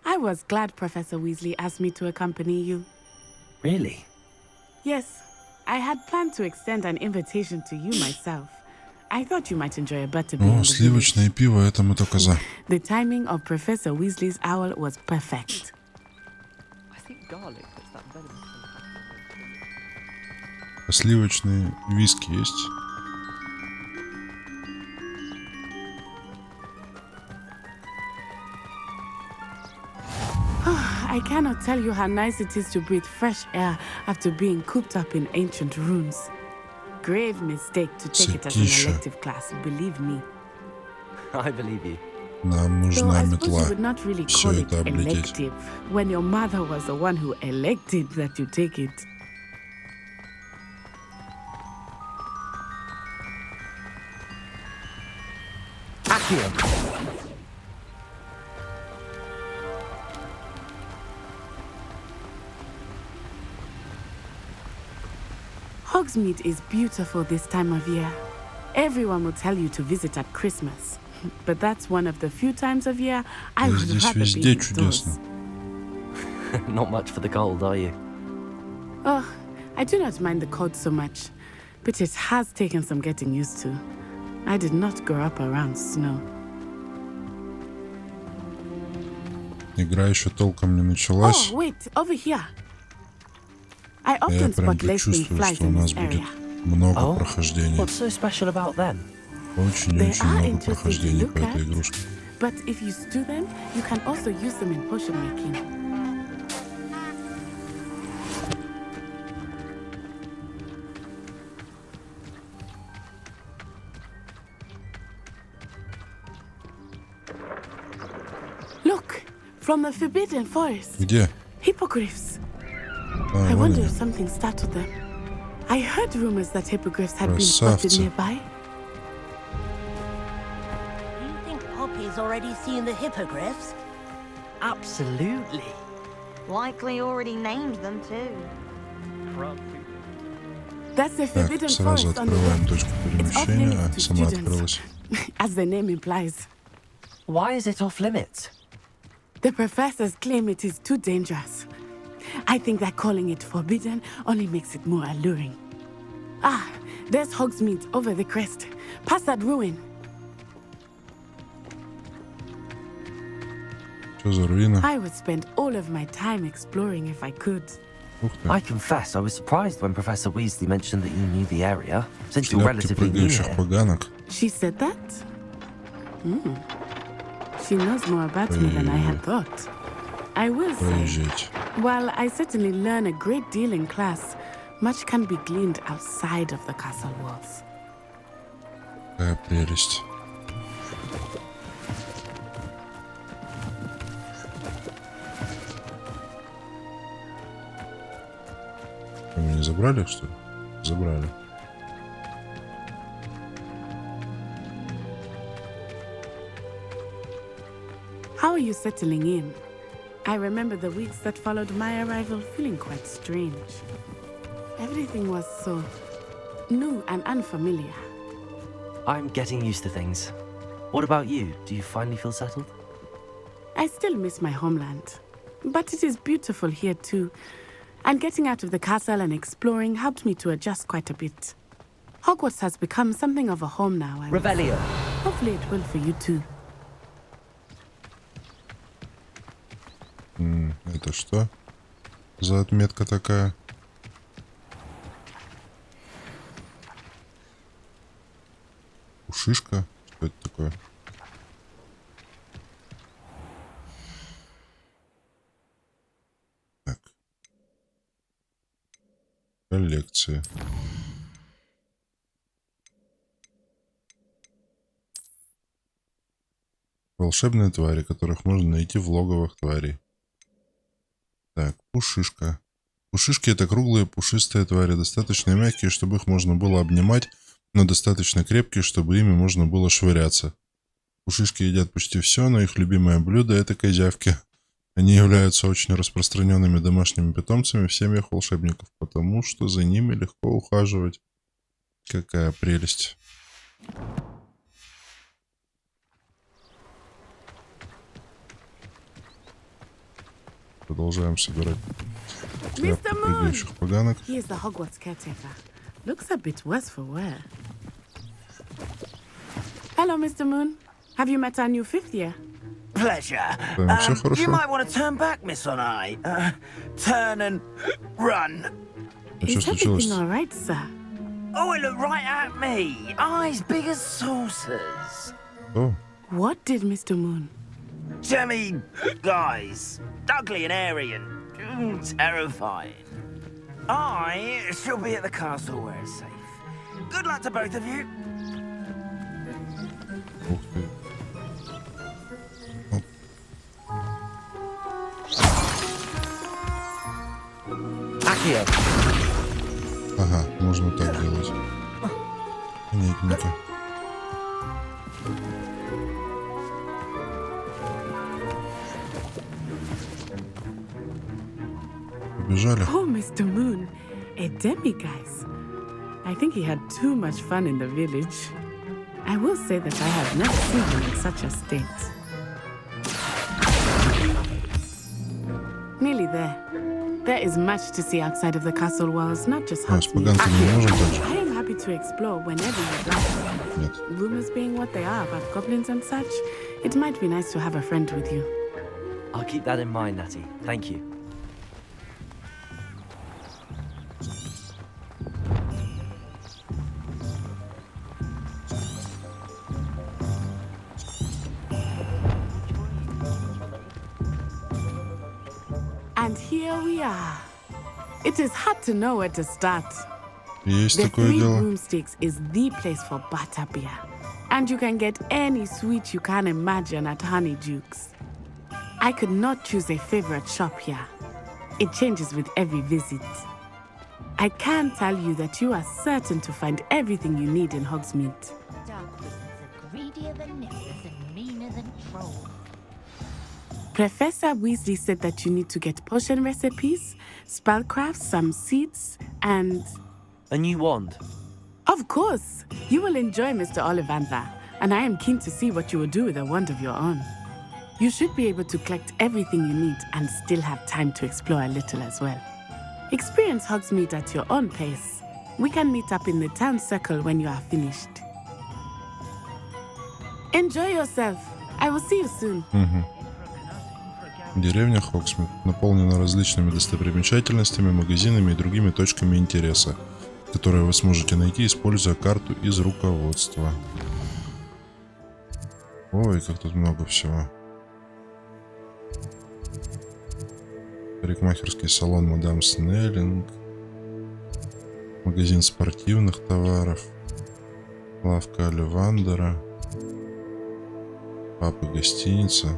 I was glad Professor Weasley asked me to accompany you. Really? Yes, I had planned to extend an invitation to you myself. I thought you might enjoy a butterbeer. О, сливочное пиво, это мы только за. The timing of Professor Weasley's owl was perfect. garlic that's that venomous. Сливочный виски есть? I cannot tell you how nice it is to breathe fresh air after being cooped up in ancient ruins. Grave mistake to take it as an elective class, believe me. I believe you. Нам Though нужна I suppose метла. you would not really Все call it это облететь. elective when your mother was the one who elected that you take it. Accio! Hogsmeade is beautiful this time of year. Everyone will tell you to visit at Christmas. But that's one of the few times of year I would Здесь rather везде be чудесно. indoors. Not much for the cold, are you? Oh, I do not mind the cold so much, but it has taken some getting used to. I did not grow up around snow. Игра еще толком не началась. Oh, wait, over here. I Я often прям spot lacewing предчувствую, flies что у in нас this будет area. много прохождений. What's so special about them? Очень-очень много прохождений по этой игрушке. But if you stew them, you can also use them in potion making. Look, from the Forbidden Forest. Где? Hippogriffs. А, I вон wonder они. if something startled them. I heard rumors that hippogriffs had been Красавцы. spotted nearby. Do you think Poppy's already seen the hippogriffs? Absolutely. Likely already named them too. That's the Так, Forbidden сразу Forest on the открываем left. точку It's off перемещения. limits А, to сама students, открылась. as the name implies. Why is it off limits? The professors claim it is too dangerous. I think that calling it forbidden only makes it more alluring. Ah, there's Hogsmeade over the crest. Past that ruin. Что за руина? I would spend all of my time exploring if I could. I confess, I was surprised when Professor Weasley mentioned that you knew the area, since you're Шляпки relatively new прыгающих here. поганок. She said that? She knows more about me than I had thought. I will say, Проезжайте. while I certainly learn a great deal in class, much can be gleaned outside of the castle walls. Какая прелесть. Вы меня не забрали, что ли? Забрали. How are you settling in? I remember the weeks that followed my arrival feeling quite strange. Everything was so new and unfamiliar. I'm getting used to things. What about you? Do you finally feel settled? I still miss my homeland, but it is beautiful here too. And getting out of the castle and exploring helped me to adjust quite a bit. Hogwarts has become something of a home now, and Revelio. hopefully it will for you too. Это что за отметка такая? Пушишка? Что это такое? Так. Коллекции. Волшебные твари, которых можно найти в логовах тварей. Так, пушишка. Пушишки — это круглые пушистые твари, достаточно мягкие, чтобы их можно было обнимать, но достаточно крепкие, чтобы ими можно было швыряться. Пушишки едят почти все, но их любимое блюдо — это козявки. Они являются очень распространенными домашними питомцами в семьях волшебников, потому что за ними легко ухаживать. Какая прелесть. Продолжаем собирать шляпки Mr. Moon! прыгающих поганок. He is the Hogwarts caretaker. Looks a bit worse for wear. Hello, Mr. Moon. Have you met our new fifth year? pleasure. Там все You хорошо. might want to turn back, Miss Onai. Turn and run. А что Is случилось? everything all right, sir? Oh, it looked right at me. Eyes big as saucers. О, What did Mr. Moon? Jemmy, guys, ugly and airy and terrifying. I shall be at the castle where it's safe. Good luck to both of you. ух ты. Accio. Ага, можно так делать. Понятненько. Побежали. Oh, Mr. Moon, a demiguise. I think he had too much fun in the village. I will say that I have never seen him in such a state. Nearly there. There is much to see outside of the castle walls, not just А, с Hogsmeade. поганками не можем так же? I am happy to explore whenever you'd like. Нет. Rumors being what they are about goblins and such, it might be nice to have a friend with you. I'll keep that in mind, Natty. Thank you. And here we are. It is hard to know where to start. Есть The такое Three дело. Broomsticks is the place for butterbeer. And you can get any sweet you can imagine at Honeyduke's. I could not choose a favorite shop here. It changes with every visit. I can tell you that you are certain to find everything you need in Hogsmeade. Dark wizards are greedier than nippers and meaner than trolls. Professor Weasley said that you need to get potion recipes, spellcrafts, some seeds, and... A new wand. Of course! You will enjoy Mr. Ollivander, and I am keen to see what you will do with a wand of your own. You should be able to collect everything you need and still have time to explore a little as well. Experience Hogsmeade at your own pace. We can meet up in the town circle when you are finished. Enjoy yourself. I will see you soon. Деревня Хогсмит наполнена различными достопримечательностями, магазинами и другими точками интереса, которые вы сможете найти, используя карту из руководства. Ой, как тут много всего. Парикмахерский салон Мадам Снеллинг, магазин спортивных товаров, лавка Оливандера, паб и гостиница.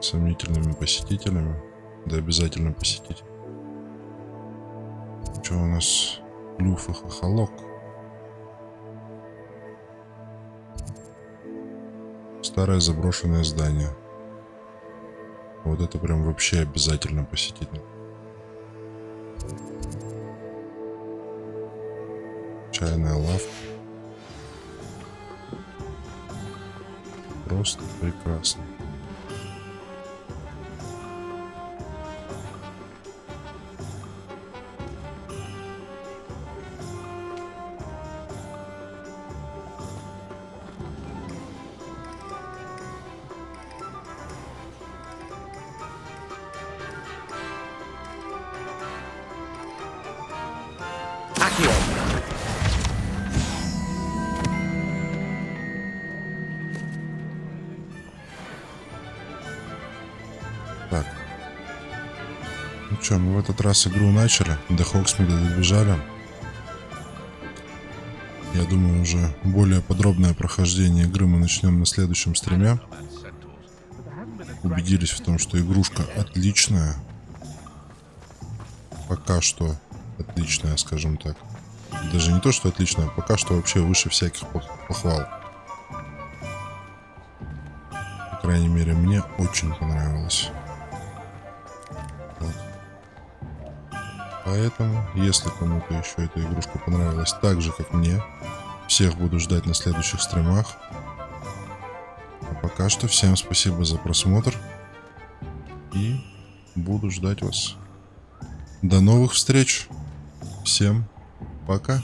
Сомнительными посетителями. Да обязательно посетить. Что у нас? Люф и хохолок. Старое заброшенное здание. Вот это прям вообще обязательно посетить. Чайная лавка. Просто прекрасно. Так. Ну что, мы в этот раз игру начали. До Хогсмида добежали. Я думаю, уже более подробное прохождение игры мы начнем на следующем стриме. Убедились в том, что игрушка отличная. Пока что отличная, скажем так. Даже не то, что отличная, пока что вообще выше всяких похвал. По крайней мере, мне очень понравилось. Вот. Поэтому, если кому-то еще эта игрушка понравилась так же, как мне, всех буду ждать на следующих стримах. А пока что всем спасибо за просмотр. И буду ждать вас. До новых встреч. Всем пока.